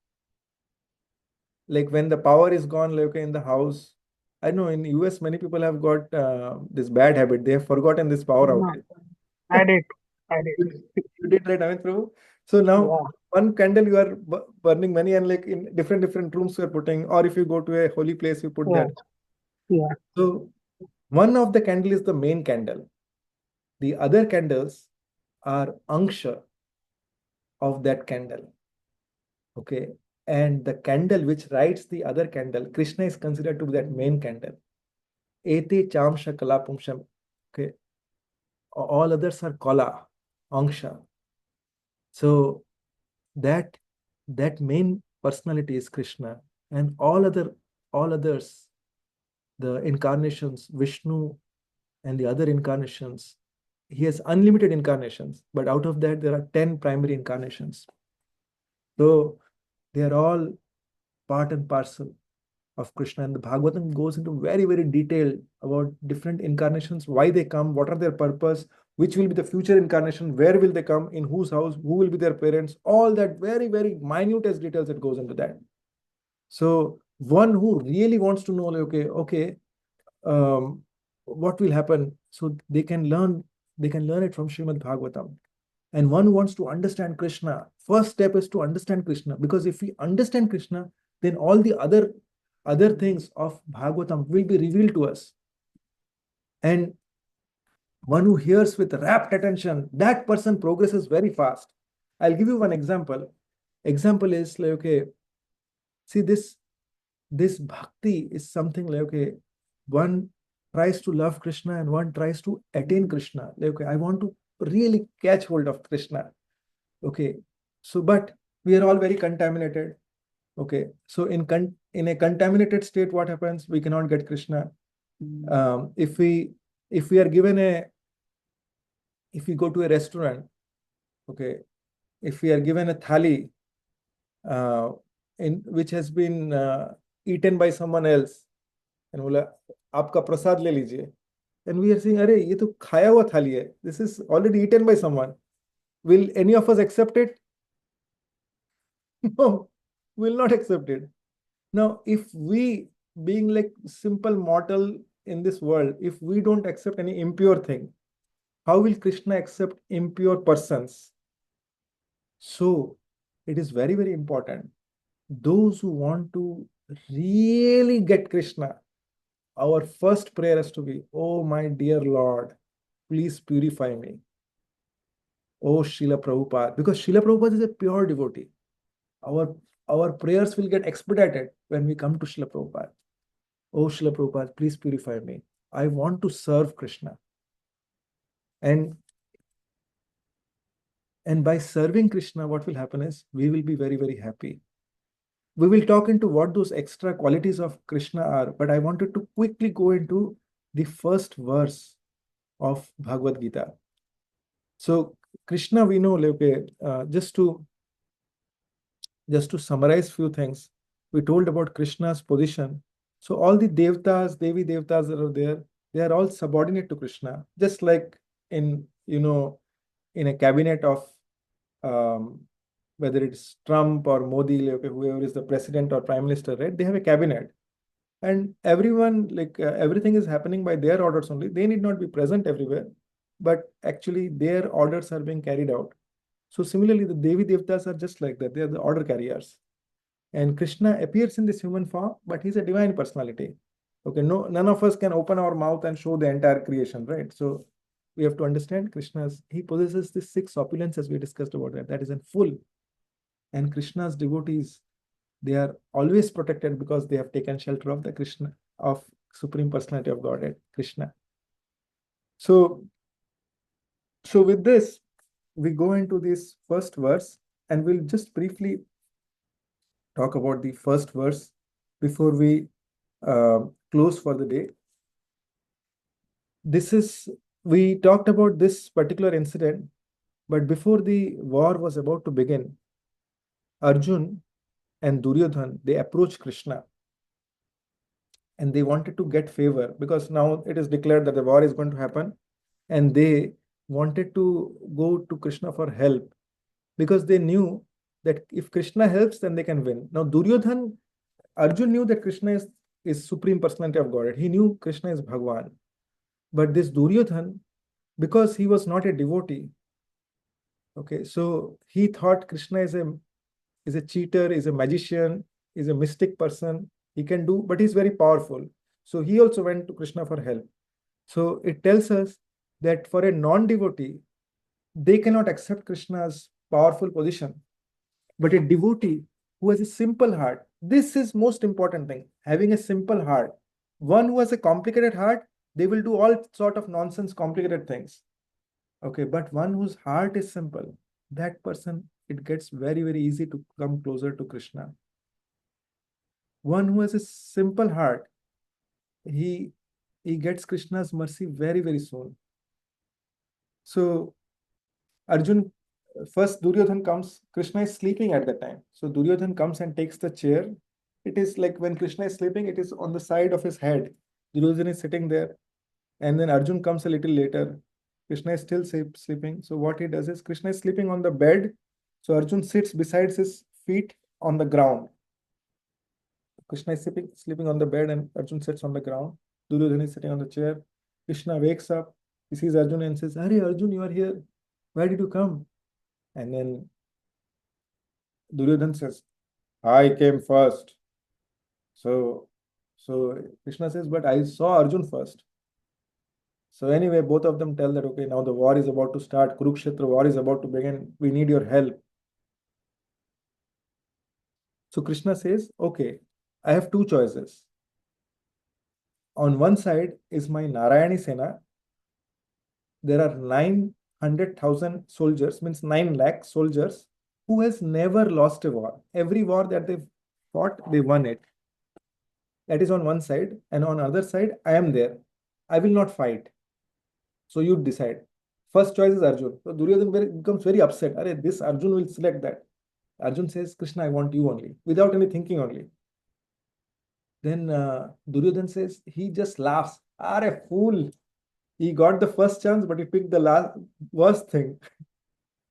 Like when the power is gone, like in the house. I know in US many people have got this bad habit. They have forgotten this power No, outage. I did. I did. You did, right, Amit Prabhu? So now Yeah. one candle you are burning many, and like in different rooms you are putting, or if you go to a holy place, you put Yeah. that. Yeah. So one of the candle is the main candle. The other candles are anksha of that candle. Okay. And the candle which lights the other candle, Krishna is considered to be that main candle. Ete chamsha kalapumsham. Okay. All others are kala, anksha. So that main personality is Krishna, and all others, the incarnations, Vishnu and the other incarnations, he has unlimited incarnations, but out of that there are 10 primary incarnations. So they are all part and parcel of Krishna, and the Bhagavatam goes into very detail about different incarnations, why they come, what are their purpose, which will be the future incarnation, where will they come, in whose house, who will be their parents, all that very minute as details that goes into that. So one who really wants to know, like, okay, what will happen, so they can learn it from Srimad Bhagavatam. And one who wants to understand Krishna, first step is to understand Krishna, because if we understand Krishna, then all the other things of Bhagavatam will be revealed to us. And one who hears with rapt attention, that person progresses very fast. I'll give you one example. Example is like, okay, see, this bhakti is something like, okay, one tries to love Krishna and one tries to attain Krishna. Like, okay, I want to really catch hold of Krishna. Okay, so but we are all very contaminated. Okay, so in a contaminated state, what happens? We cannot get Krishna. If we are given if we go to a restaurant, okay, if we are given a thali in which has been eaten by someone else, and बोला आपका प्रसाद ले लीजिए, and we are saying, अरे ये तो खाया हुआ थाली है, this is already eaten by someone. Will any of us accept it? No, will not accept it. Now, if we, being like simple mortal in this world, if we don't accept any impure thing, how will Krishna accept impure persons? So it is very important. Those who want to really get Krishna, our first prayer has to be, oh my dear Lord, please purify me. Oh Srila Prabhupada, because Srila Prabhupada is a pure devotee. Our prayers will get expedited when we come to Srila Prabhupada. Oh Srila Prabhupada, please purify me. I want to serve Krishna. And by serving Krishna, what will happen is we will be very happy. We will talk into what those extra qualities of Krishna are, but I wanted to quickly go into the first verse of Bhagavad Gita. So Krishna, we know, okay, just to summarize few things, we told about Krishna's position. So all the devtas, Devi devtas that are there, they are all subordinate to Krishna. Just like in a cabinet of whether it's Trump or Modi, okay, whoever is the president or prime minister, right? They have a cabinet, and everyone, like everything is happening by their orders only. They need not be present everywhere, but actually their orders are being carried out. So similarly, the Devi Devtas are just like that. They are the order carriers. And Krishna appears in this human form, but he's a divine personality. Okay, no, none of us can open our mouth and show the entire creation, right? So we have to understand he possesses the six opulences we discussed about that is in full. And Krishna's devotees, they are always protected because they have taken shelter of the Krishna, of Supreme Personality of Godhead, Krishna. So with this, we go into this first verse, and we'll just briefly talk about the first verse before we close for the day. We talked about this particular incident, but before the war was about to begin, Arjun and Duryodhan, they approached Krishna and they wanted to get favor because now it is declared that the war is going to happen, and they wanted to go to Krishna for help because they knew that if Krishna helps, then they can win. Now, Arjun knew that Krishna is Supreme Personality of Godhead. He knew Krishna is Bhagwan. But this Duryodhan, because he was not a devotee, okay, so he thought Krishna is a cheater, is a magician, is a mystic person. He can do, but he's very powerful. So he also went to Krishna for help. So it tells us that for a non-devotee, they cannot accept Krishna's powerful position. But a devotee who has a simple heart, this is most important thing, having a simple heart. One who has a complicated heart, they will do all sort of nonsense, complicated things. Okay, but one whose heart is simple, that person, it gets very, very easy to come closer to Krishna. One who has a simple heart, he gets Krishna's mercy very, very soon. So Arjun, first Duryodhan comes, Krishna is sleeping at that time. So Duryodhan comes and takes the chair. It is like when Krishna is sleeping, it is on the side of his head. Duryodhan is sitting there. And then Arjun comes a little later. Krishna is still sleeping. So what he does is, Krishna is sleeping on the bed. So Arjun sits beside his feet on the ground. Krishna is sleeping on the bed and Arjun sits on the ground. Duryodhan is sitting on the chair. Krishna wakes up. He sees Arjun and says, "Hey Arjun, you are here. Why did you come?" And then Duryodhan says, "I came first." So Krishna says, "But I saw Arjun first." So anyway, both of them tell that, okay, now the war is about to start. Kurukshetra war is about to begin. We need your help. So Krishna says, okay, I have two choices. On one side is my Narayani Sena. There are 900,000 soldiers, means 9 lakh soldiers, who has never lost a war. Every war that they've fought, they won it. That is on one side. And on other side, I am there. I will not fight. So you decide. First choice is Arjun. So Duryodhan becomes very upset. This Arjun will select that. Arjun says, "Krishna, I want you only," without any thinking only. Then Duryodhan says, he just laughs. Fool. He got the first chance, but he picked the worst thing.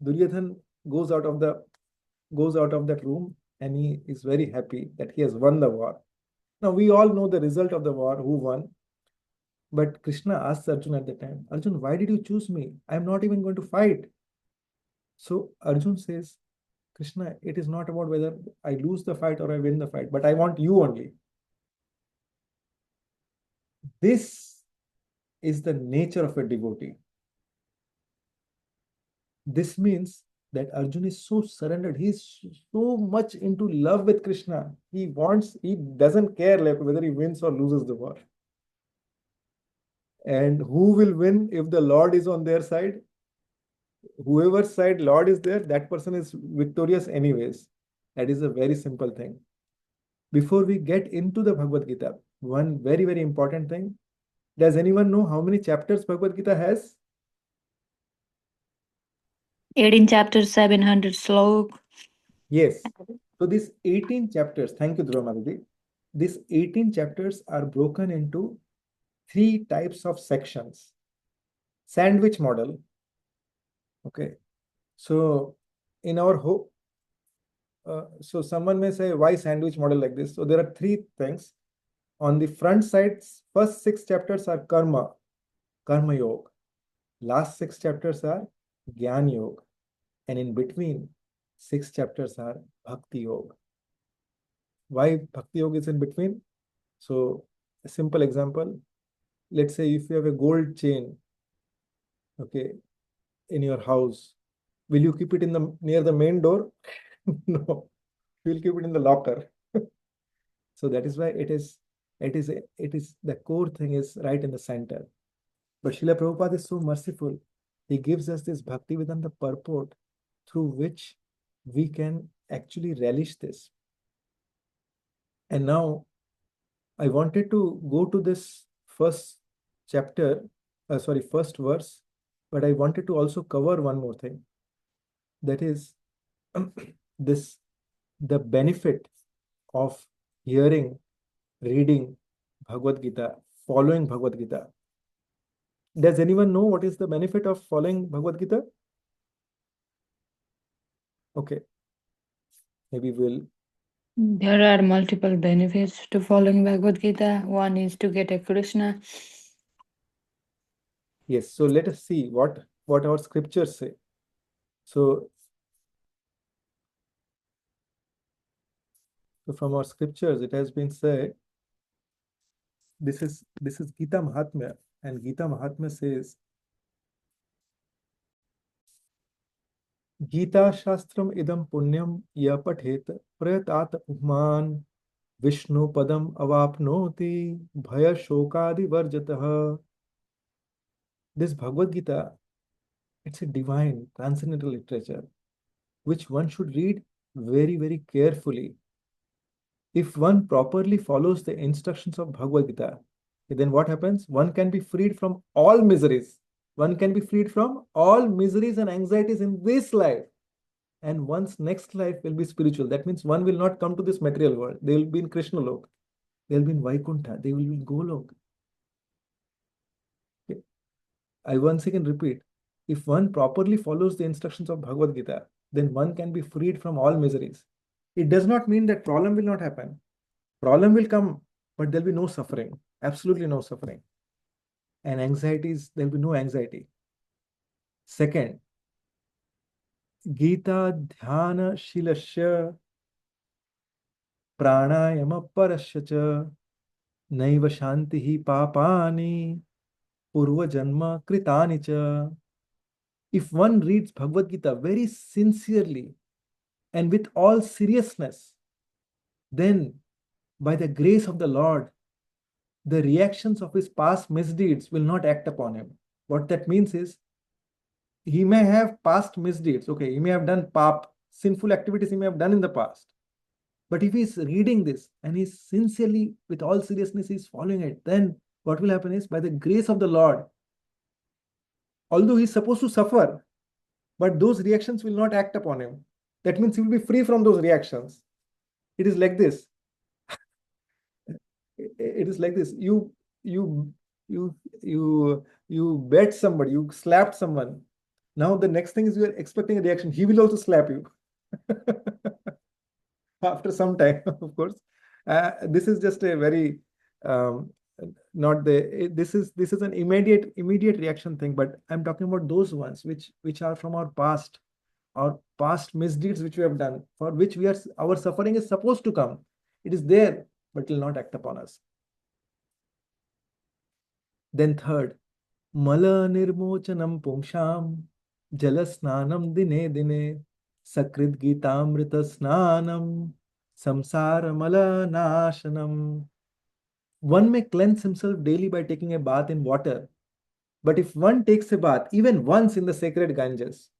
Duryodhan goes out of that room, and he is very happy that he has won the war. Now we all know the result of the war, who won. But Krishna asks Arjun at the time, "Arjun, why did you choose me? I am not even going to fight." So Arjun says, "Krishna, it is not about whether I lose the fight or I win the fight, but I want you only." This is the nature of a devotee. This means that Arjun is so surrendered. He is so much into love with Krishna. He doesn't care whether he wins or loses the war. And who will win if the Lord is on their side? Whoever's side Lord is there, that person is victorious anyways. That is a very simple thing. Before we get into the Bhagavad Gita, one very, very important thing. Does anyone know how many chapters Bhagavad Gita has? 18 chapters, 700 slok. Yes. So these 18 chapters, thank you, Dhruva. These 18 chapters are broken into 3 types of sections. Sandwich model. Okay. So in our hope, so someone may say, why sandwich model like this? So there are 3 things. On the front side, first 6 chapters are karma yoga. Last 6 chapters are Gyan yoga. And in between, 6 chapters are bhakti yoga. Why bhakti yoga is in between? So a simple example, let's say if you have a gold chain okay, in your house, will you keep it in the near the main door? No, you'll keep it in the locker. So that is why it is the core thing is right in the center. But Srila Prabhupada is so merciful. He gives us this bhakti within the purport through which we can actually relish this. And now I wanted to go to this first chapter, first verse, but I wanted to also cover one more thing. That is this the benefit of hearing, reading Bhagavad Gita, following Bhagavad Gita. Does anyone know what is the benefit of following Bhagavad Gita? Okay, maybe we'll. There are multiple benefits to following Bhagavad Gita. One is to get a Krishna. Yes, so let us see what our scriptures say. So from our scriptures, it has been said, this is Gita Mahatmya, and Gita Mahatmya says, Gita Shastram idam punyam ya pathet prayatat upman Vishnu padam avapnoti bhaya shokadi varjatah. This Bhagavad Gita, it's a divine, transcendental literature, which one should read very, very carefully. If one properly follows the instructions of Bhagavad Gita, then what happens? One can be freed from all miseries. One can be freed from all miseries and anxieties in this life. And one's next life will be spiritual. That means one will not come to this material world. They will be in Krishna Lok. They will be in Vaikuntha. They will be in Golok. Okay. I once again repeat, if one properly follows the instructions of Bhagavad Gita, then one can be freed from all miseries. It does not mean that problem will not happen. Problem will come, but there'll be no suffering. Absolutely no suffering. And anxieties, there'll be no anxiety. Second, Gita Dhyana Shilasya Pranayama Parasya Naiva Shantihi Papani Purva Janma Kritani Cha. If one reads Bhagavad Gita very sincerely and with all seriousness, then by the grace of the Lord, the reactions of his past misdeeds will not act upon him. What that means is, he may have past misdeeds. Okay, he may have done pap, sinful activities he may have done in the past. But if he's reading this and he's sincerely, with all seriousness, he's following it, then what will happen is, by the grace of the Lord, although he's supposed to suffer, but those reactions will not act upon him. That means he will be free from those reactions. It is like this. It is like this. You bet somebody, you slapped someone. Now the next thing is, you are expecting a reaction. He will also slap you. After some time, of course. This is just a very not the this is an immediate reaction thing, but I'm talking about those ones which are from our past misdeeds which we have done, for which our suffering is supposed to come. It is there, but will not act upon us. Then third, Mala nirmochanam pumsham jalasnanam dine dine sakrit gitamrita snanam samsara mala nashanam. One may cleanse himself daily by taking a bath in water, but if one takes a bath even once in the sacred Ganges,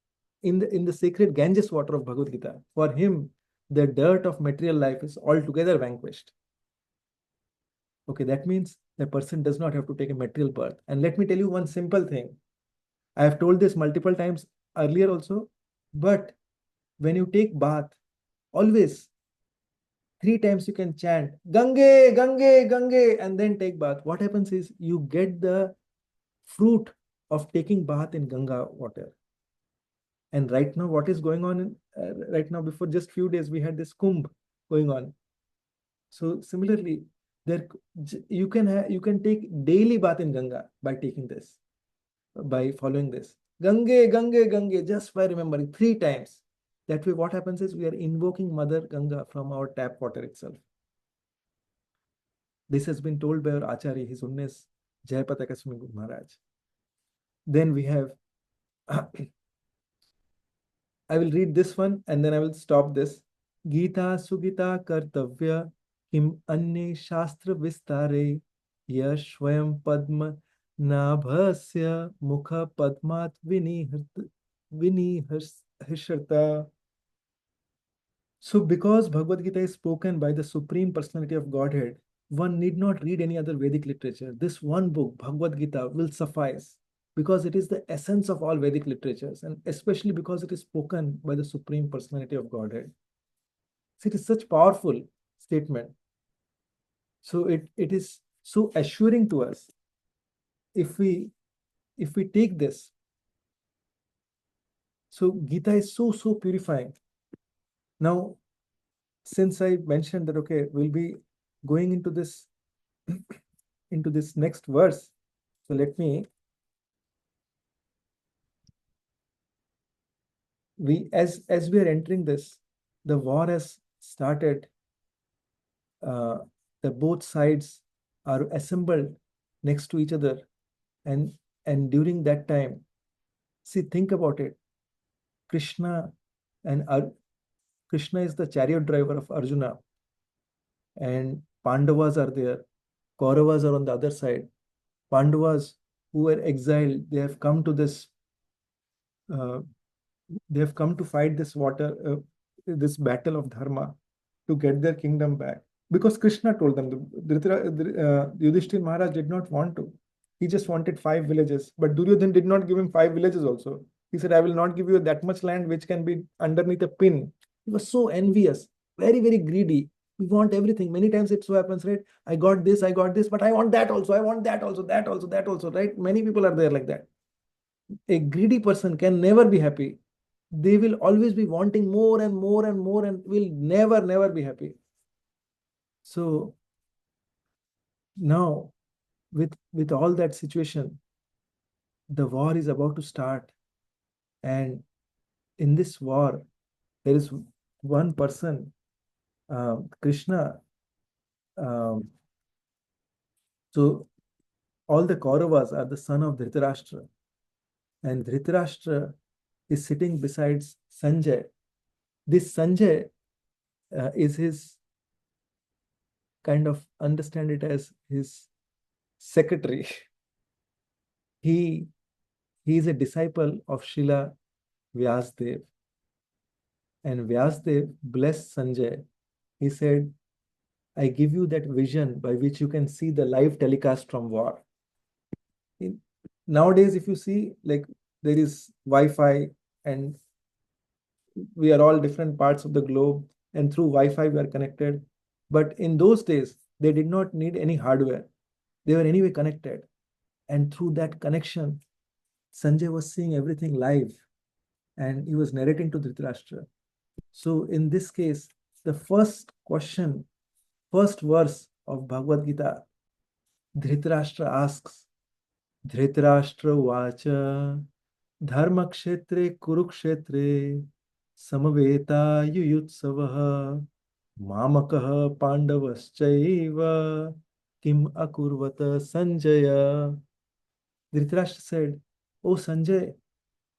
in the sacred Ganges water of Bhagavad Gita, for him the dirt of material life is altogether vanquished. Okay, that means the person does not have to take a material birth. And let me tell you one simple thing. I have told this multiple times earlier also, but when you take bath, always 3 times you can chant Gange, Gange, Gange, and then take bath. What happens is, you get the fruit of taking bath in Ganga water. And right now, what is going on right now? Before just few days, we had this Kumbh going on. So similarly, you can take daily bath in Ganga by taking this, by following this Gange, Gange, Gange, just by remembering 3 times. That way, what happens is, we are invoking Mother Ganga from our tap water itself. This has been told by our Acharya, His Holiness Jayapataka Swami Guru Maharaj. Then we have I will read this one and then I will stop this. Gita Sugita Kartavya Kim Anye Shastra Vistare Yashvayam Padma Nabhasya Mukha Padmat Vinihrisharta. So, because Bhagavad Gita is spoken by the Supreme Personality of Godhead, one need not read any other Vedic literature. This one book, Bhagavad Gita, will suffice because it is the essence of all Vedic literatures, and especially because it is spoken by the Supreme Personality of Godhead. So it is such powerful statement. So it is so assuring to us. If we take this, so Gita is so purifying. Now, since I mentioned that, okay, we'll be going into this next verse. So let me, as we are entering this, the war has started. The both sides are assembled next to each other, and during that time, see, think about it. Krishna Krishna is the chariot driver of Arjuna, and Pandavas are there. Kauravas are on the other side. Pandavas who were exiled, they have come to this. They have come to fight this battle of dharma, to get their kingdom back. Because Krishna told them, Yudhishthir Maharaj did not want to. He just wanted 5 villages. But Duryodhan did not give him 5 villages also. He said, I will not give you that much land which can be underneath a pin. He was so envious, very, very greedy. We want everything. Many times it so happens, right? I got this, but I want that also. I want that also, that also, that also, right? Many people are there like that. A greedy person can never be happy. They will always be wanting more and more and more and will never, never be happy. So now, with all that situation, the war is about to start. And in this war, there is one person, Krishna. So all the Kauravas are the son of Dhritirashtra. And Dhritirashtra is sitting beside Sanjay. This Sanjay is his, kind of understand it as his secretary. He is a disciple of Srila Vyasdev. And Vyasdev blessed Sanjay. He said, I give you that vision by which you can see the live telecast from war. Nowadays, if you see, like, there is Wi-Fi and we are all different parts of the globe, and through Wi-Fi we are connected. But in those days, they did not need any hardware. They were anyway connected. And through that connection, Sanjay was seeing everything live and he was narrating to Dhritarashtra. So in this case, the first verse of Bhagavad Gita, Dhritarashtra asks, Dhritarashtra Vacha Dharma Kshetre Kurukshetre Samaveta Yuyutsavaha Mamakaha Pandavaschaiva Kim Akurvata Sanjaya. Dhritarashtra said, O Sanjay,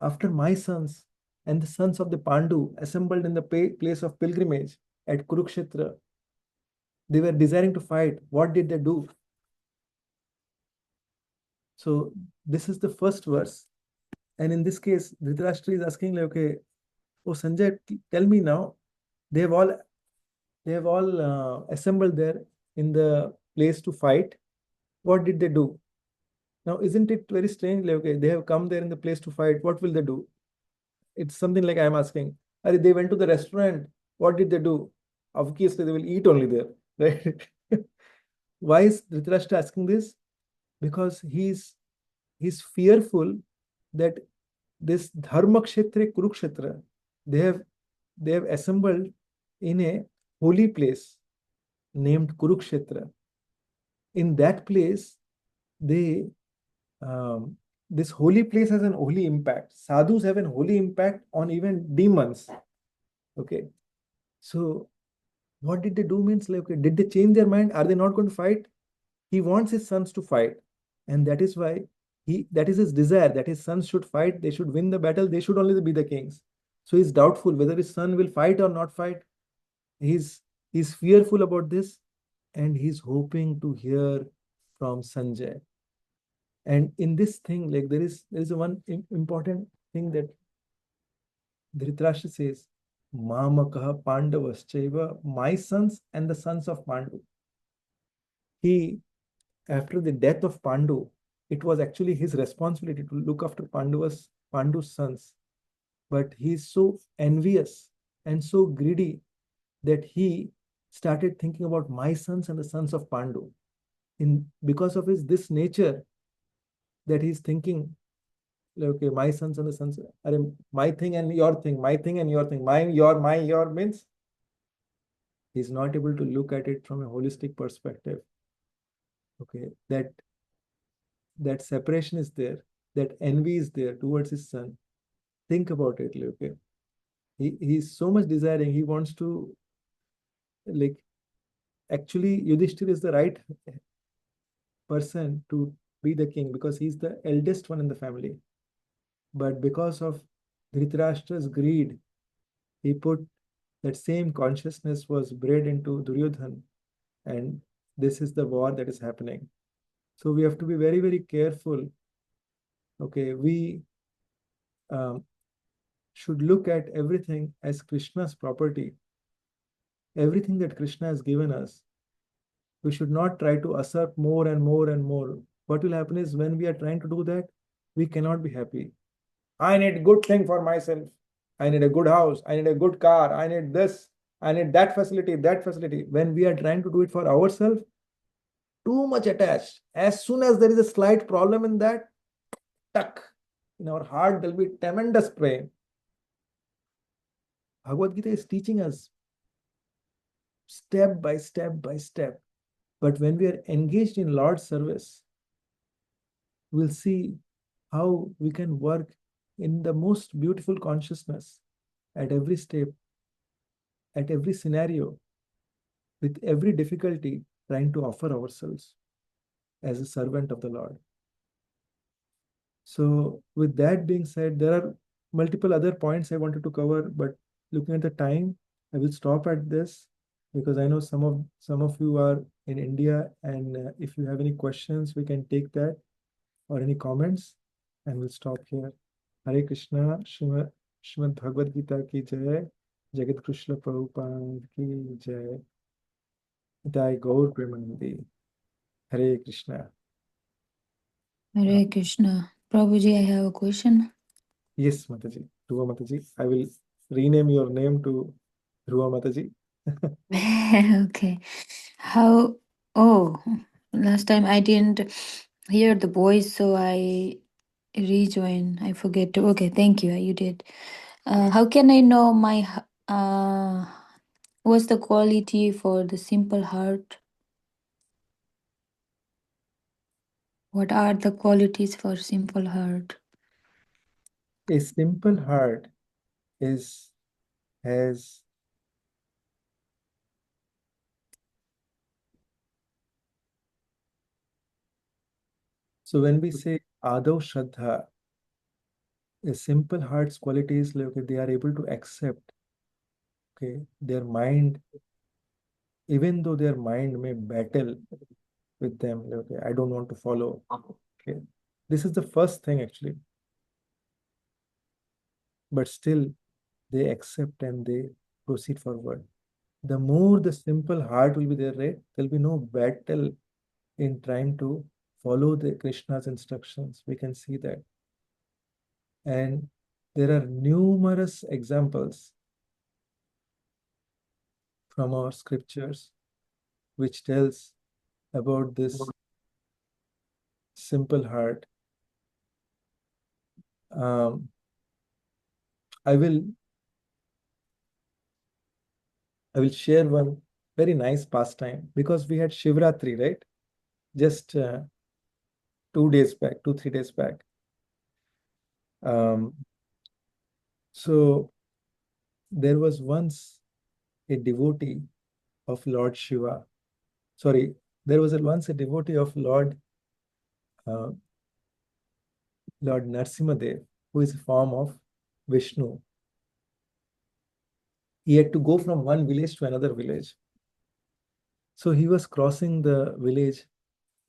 after my sons and the sons of the Pandu assembled in the place of pilgrimage at Kurukshetra, they were desiring to fight. What did they do? So this is the first verse. And in this case, Dhritarashtra is asking, like, okay, oh Sanjay, tell me now, they have all assembled there in the place to fight. What did they do? Now, isn't it very strange? Like, okay, they have come there in the place to fight. What will they do? It's something like I'm asking. They went to the restaurant. What did they do? Obviously, they will eat only there, right? Why is Dhritarashtra asking this? Because he's fearful that this Dharma Kshetra Kurukshetra, they have assembled in a holy place named Kurukshetra. In that place, this holy place has an holy impact. Sadhus have an holy impact on even demons. Okay. So what did they do means, like, okay, did they change their mind? Are they not going to fight? He wants his sons to fight. And that is why that is his desire, that his sons should fight, they should win the battle, they should only be the kings. So he's doubtful whether his son will fight or not fight. He's fearful about this, and he's hoping to hear from Sanjay. And in this thing, like there is a one important thing that Dhritarashtra says, Mamakaha Pandavaschaiva, my sons and the sons of Pandu. He, after the death of Pandu, it was actually his responsibility to look after Pandu's sons. But he's so envious and so greedy that he started thinking about my sons and the sons of Pandu. Because of his this nature, that he's thinking, okay, my sons and the sons, my thing and your thing, my thing and your thing, your means he's not able to look at it from a holistic perspective. Okay, that separation is there, that envy is there towards his son. Think about it, okay. He's so much desiring, he wants to, like, actually Yudhishthir is the right person to be the king because he's the eldest one in the family. But because of Dhritarashtra's greed, he put that same consciousness was bred into Duryodhan, and this is the war that is happening. So we have to be very, very careful. Okay, we should look at everything as Krishna's property. Everything that Krishna has given us, we should not try to usurp more and more and more. What will happen is when we are trying to do that, we cannot be happy. I need good thing for myself. I need a good house. I need a good car. I need this. I need that facility, that facility. When we are trying to do it for ourselves, too much attached. As soon as there is a slight problem in that, tuck in our heart, there will be tremendous pain. Bhagavad Gita is teaching us step by step by step. But when we are engaged in Lord's service, we'll see how we can work in the most beautiful consciousness at every step, at every scenario, with every difficulty, trying to offer ourselves as a servant of the Lord. So with that being said, there are multiple other points I wanted to cover, but looking at the time, I will stop at this because I know some of you are in India, and if you have any questions, we can take that, or any comments, and we'll stop here. Hare Krishna, Srimad Bhagavad Gita ki jai, Jagat Krishna Prabhupada ki jai, Nitai Gaur Premanandi. Hare Krishna. Hare Krishna. Prabhuji, I have a question. Yes, Mataji. Dhruva Mataji. I will rename your name to Dhruva Mataji. Okay. Oh, last time I didn't hear the voice, so I rejoin. I forget to. Okay, thank you. You did. How can I know what's the quality for the simple heart? What are the qualities for simple heart? A simple heart has so when we say Adav Shraddha, a simple heart's quality is like they are able to accept, okay, their mind, even though their mind may battle with them, okay, I don't want to follow. Okay. This is the first thing actually. But still they accept and they proceed forward. The more the simple heart will be there, right? There'll be no battle in trying to follow the Krishna's instructions. We can see that. And there are numerous examples from our scriptures which tells about this simple heart. I will share one very nice pastime because we had Shivratri, right? Just 3 days back. So there was once a devotee of Lord Shiva. Sorry, there was once a devotee of Lord Lord Narsimadev, who is a form of Vishnu, he had to go from one village to another village. So he was crossing the village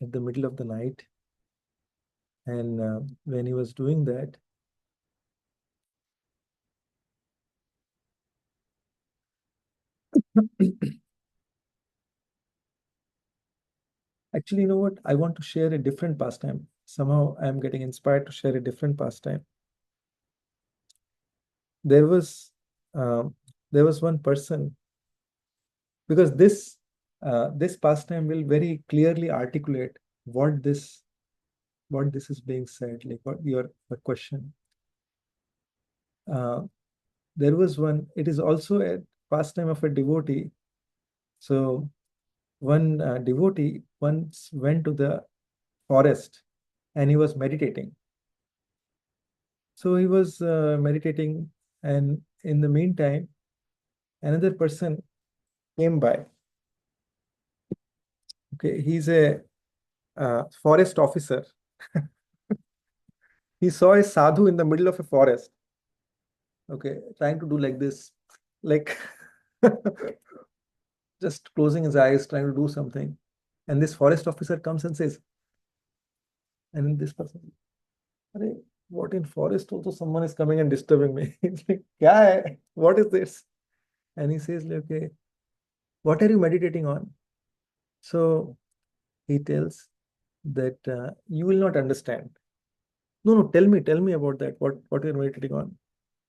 at the middle of the night. And when he was doing that, actually, you know what? I want to share a different pastime. Somehow I'm getting inspired to share a different pastime. There was um, there was one person, because this pastime will very clearly articulate what this is being said, like what your question. There was one. It is also a pastime of a devotee. So one devotee once went to the forest and he was meditating. So he was meditating, and in the meantime, another person came by. Okay, he's a forest officer. He saw a sadhu in the middle of a forest. Okay, trying to do like this, like just closing his eyes, trying to do something. And this forest officer comes and says, and then this person, "Arey, what in forest also someone is coming and disturbing me." It's like, "Kya hai? What is this?" And he says, like, "Okay, what are you meditating on?" So he tells that you will not understand. No, no, tell me about that. What you're meditating on?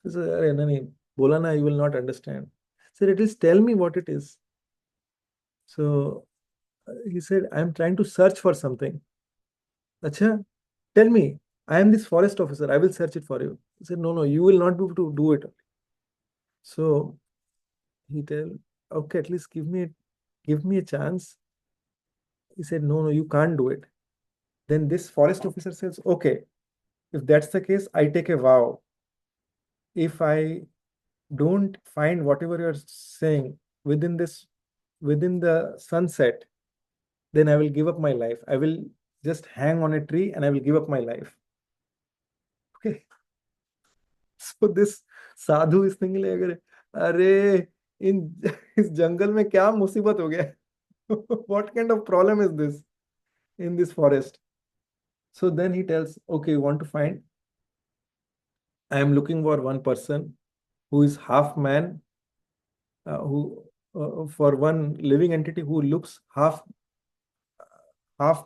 He says, "Arey, nani, bola na, you will not understand." He said, "At least tell me what it is." So he said, "I'm trying to search for something." Acha, tell me. I am this forest officer. I will search it for you. He said, "No, no, you will not be able to do it." So he tell, "Okay, at least give me a chance." He said, "No, no, you can't do it." Then this forest officer says, "Okay, if that's the case, I take a vow. If I don't find whatever you're saying within the sunset, then I will give up my life. I will just hang on a tree and I will give up my life." Okay. So this sadhu is thinking like, "अरे in इस जंगल में क्या मुसीबत हो गया?" What kind of problem is this in this forest? So then he tells, "Okay, you want to find? I am looking for one person who is half man, who for one living entity who looks half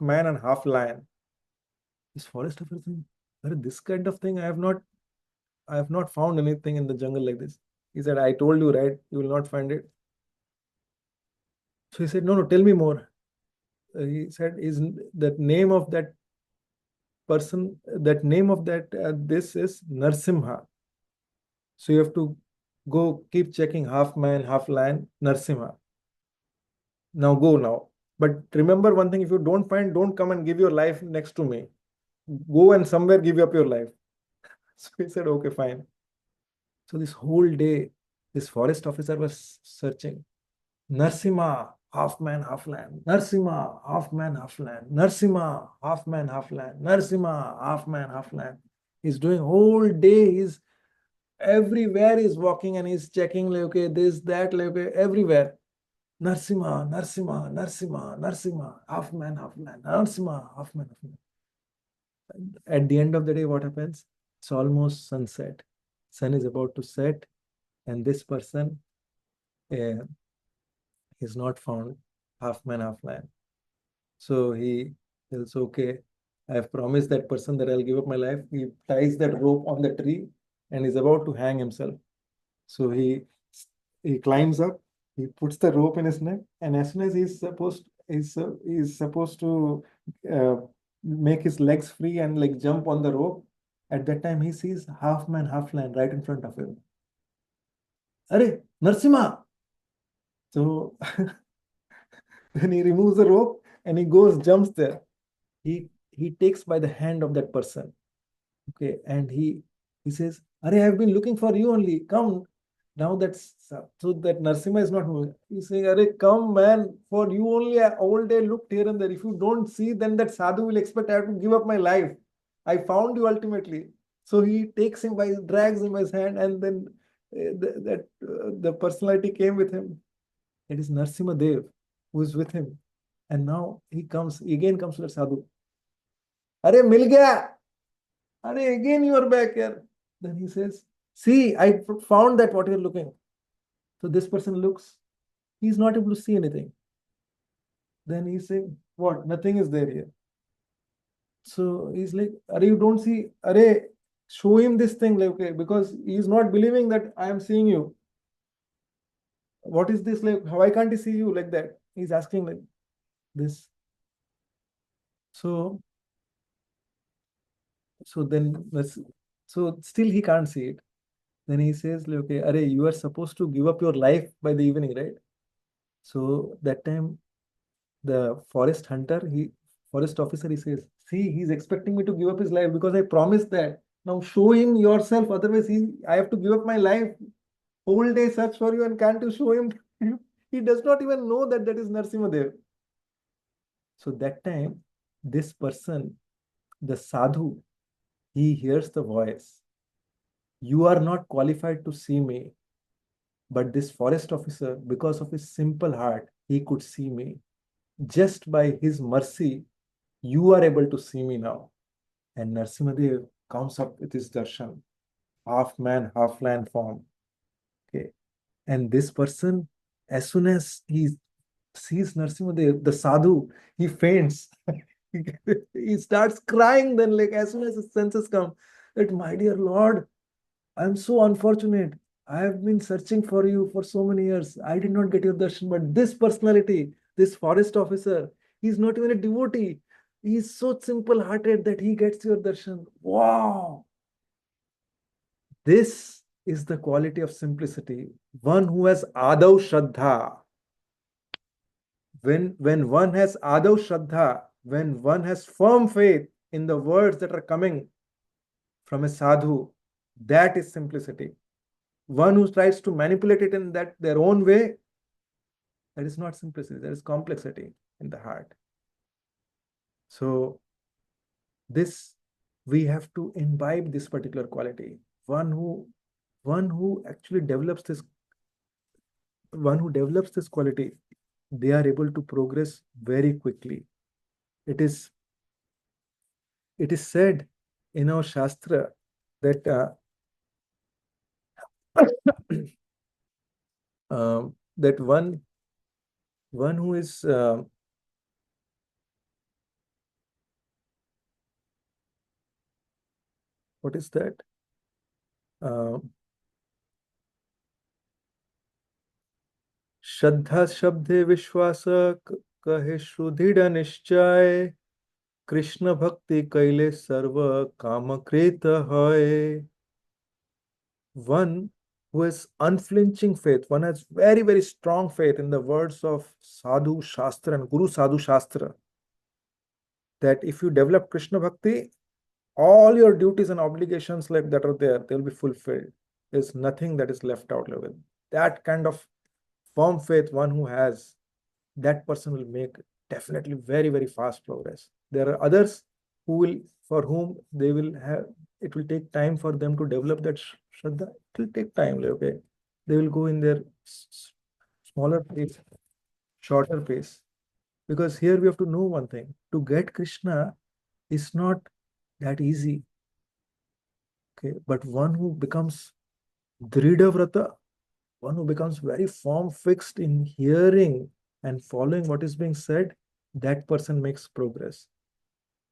man and half lion." This forest officer thinking, this kind of thing I have not found anything in the jungle like this. He said, "I told you, right? You will not find it." So he said, "No, no, tell me more." He said, "Is that name of that person, that name of that, this is Narsimha. So you have to go keep checking half man, half lion, Narsimha. Now go now. But remember one thing, if you don't find, don't come and give your life next to me. Go and somewhere give up your life." So he said, "Okay, fine." So this whole day, this forest officer was searching. Narsimha, half man, half lion. Narsimha, half man, half lion. Narsimha, half man, half lion. Narsimha, half man, half lion. He's doing whole day. He's everywhere. He's walking and he's checking, like, okay, this, that, like, okay, everywhere. Narsimha, Narsimha, Narsimha, Narsimha, half man, half lion. Narsimha, half man, half lion. At the end of the day, what happens? It's almost sunset. Sun is about to set, and this person uh, is not found, half man, half lion. So he tells, "Okay, I have promised that person that I'll give up my life." He ties that rope on the tree and is about to hang himself. So he climbs up, he puts the rope in his neck, and as soon as he's supposed to uh, make his legs free and like jump on the rope, at that time he sees half man, half lion right in front of him. "Arey, Narsimha!" So then he removes the rope and he goes, jumps there. He takes by the hand of that person. Okay, and he says, "Arey, I've been looking for you only. Come." Now that's so that Narsimha is not moving. He's saying, "Arey, come, man, for you only I all day looked here and there. If you don't see, then that sadhu will expect I have to give up my life." I found you ultimately. So he takes him by, drags him by his hand, and then the personality came with him. It is Narsimha Dev who is with him. And now he comes to the sadhu. Arey, mil gaya. Arey, again you are back here. Then he says, see, I found that what you're looking. So this person looks, he's not able to see anything. Then he's saying, what? Nothing is there here. So he's like, Arey, you don't see, Arey, show him this thing, like, okay, because he's not believing that I am seeing you. What is this like? Why can't he see you like that? He's asking like this. So then so still he can't see it. Then he says, like, okay, Arey, you are supposed to give up your life by the evening, right? So that time the forest officer, he says, see, he's expecting me to give up his life because I promised that. Now show him yourself, otherwise I have to give up my life. Whole day search for you and can't you show him? He does not even know that is Narsimha Dev. So that time, this person, the sadhu, he hears the voice. You are not qualified to see me. But this forest officer, because of his simple heart, he could see me. Just by his mercy, you are able to see me now. And Narsimhadev comes up with his darshan, half man, half lion form. Okay. And this person, as soon as he sees Narsimhadev, the sadhu, he faints. He starts crying then, like as soon as his senses come, that my dear Lord, I'm so unfortunate. I have been searching for you for so many years. I did not get your darshan, but this personality, this forest officer, he's not even a devotee. He's so simple-hearted that he gets your darshan. Wow! This is the quality of simplicity. One who has Adav Shraddha. When one has Adav Shraddha, when one has firm faith in the words that are coming from a sadhu, that is simplicity. One who tries to manipulate it in that their own way, that is not simplicity, there is complexity in the heart. So this, we have to imbibe this particular quality. One who actually develops this quality, they are able to progress very quickly. It is said in our Shastra that that one who is what is that? श्रद्धा शब्दे विश्वास कहे सुदृढ़ निश्चय कृष्ण भक्ति कैले सर्व कामकृत है. One who has unflinching faith, one has very, very strong faith in the words of Sadhu Shastra and Guru Sadhu Shastra, that if you develop Krishna Bhakti, all your duties and obligations like that are there, they'll be fulfilled. There's nothing that is left out. With that kind of firm faith, one who has, that person will make definitely very, very fast progress. There are others for whom it will take time for them to develop that Shraddha. It will take time, okay? They will go in their smaller pace, shorter pace. Because here we have to know one thing, to get Krishna is not that easy. Okay, but one who becomes Dhrida Vrata, one who becomes very firm, fixed in hearing and following what is being said, that person makes progress.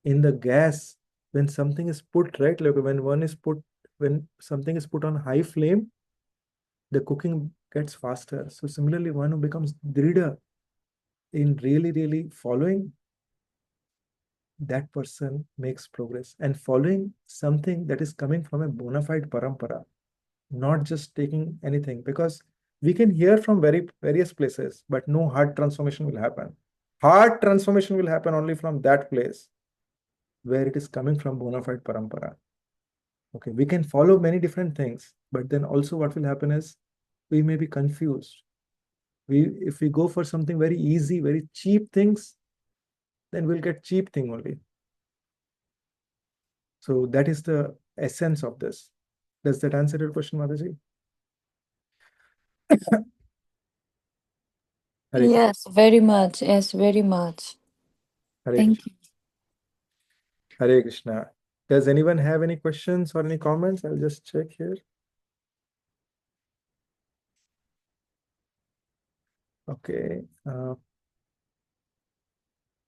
In the gas, when something is put, right, like when something is put on high flame, the cooking gets faster. So similarly, one who becomes Dhrida in really, really following, that person makes progress. And following something that is coming from a bona fide parampara, not just taking anything, because we can hear from various places, but no heart transformation will happen. Heart transformation will happen only from that place where it is coming from bona fide parampara. Okay, we can follow many different things, but then also what will happen is we may be confused. If we go for something very easy, very cheap things, then we'll get cheap thing only. So that is the essence of this. Does that answer your question, Mataji? Hare Yes, very much. Yes, very much. Hare Thank Krishna. Hare Krishna. Does anyone have any questions or any comments? I'll just check here. Okay.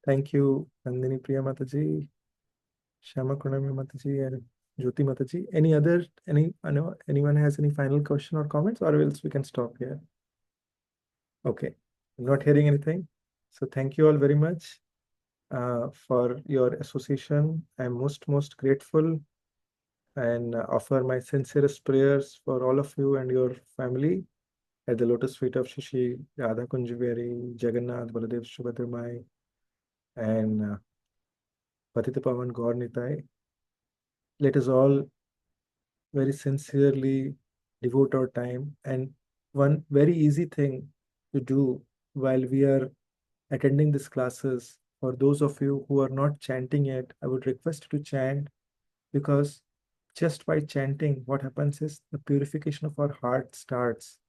Thank you, Nandini Priya Mataji, Shama Kunami Mataji, and Jyoti Mataji. Anyone has any final question or comments, or else we can stop here. Okay. I'm not hearing anything. So thank you all very much for your association. I'm most grateful, and offer my sincerest prayers for all of you and your family at the lotus feet of Shishi, Radha Kunjiveri, Jagannath, Baladev, Subhadra Mai, and Patita Pavan Gaur Nitai. Let us all very sincerely devote our time. And one very easy thing to do while we are attending these classes, for those of you who are not chanting yet, I would request you to chant, because just by chanting, what happens is the purification of our heart starts.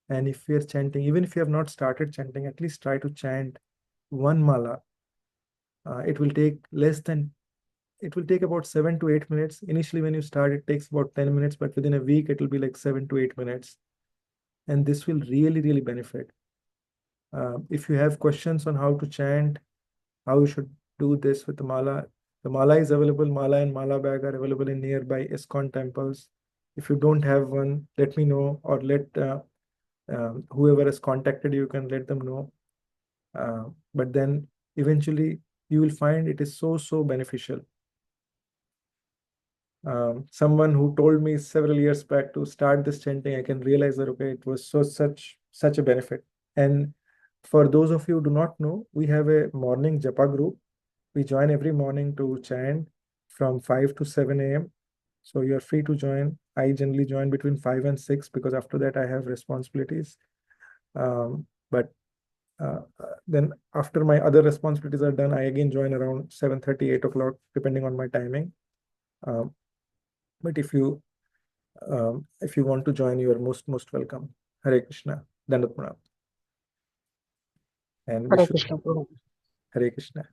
And if we are chanting, even if you have not started chanting, at least try to chant one mala. It will take about 7 to 8 minutes. Initially, when you start, it takes about 10 minutes, but within a week, it will be like 7 to 8 minutes. And this will really benefit. If you have questions on how to chant, how you should do this with the mala is available. Mala and mala bag are available in nearby ISKCON temples. If you don't have one, let me know, or let whoever has contacted you can let them know. But then eventually you will find it is so beneficial. Someone who told me several years back to start this chanting, I can realize that okay, it was such a benefit. And for those of you who do not know, we have a morning japa group. We join every morning to chant from 5 to 7 a.m. So you're free to join. I generally join between 5 and 6 because after that I have responsibilities. But then after my other responsibilities are done, I again join around 7:30, 8 o'clock, depending on my timing. But if you want to join, you are most welcome. Hare Krishna. Dandat Pranam. And Hare wish you Krishna. Prabhu. Hare Krishna.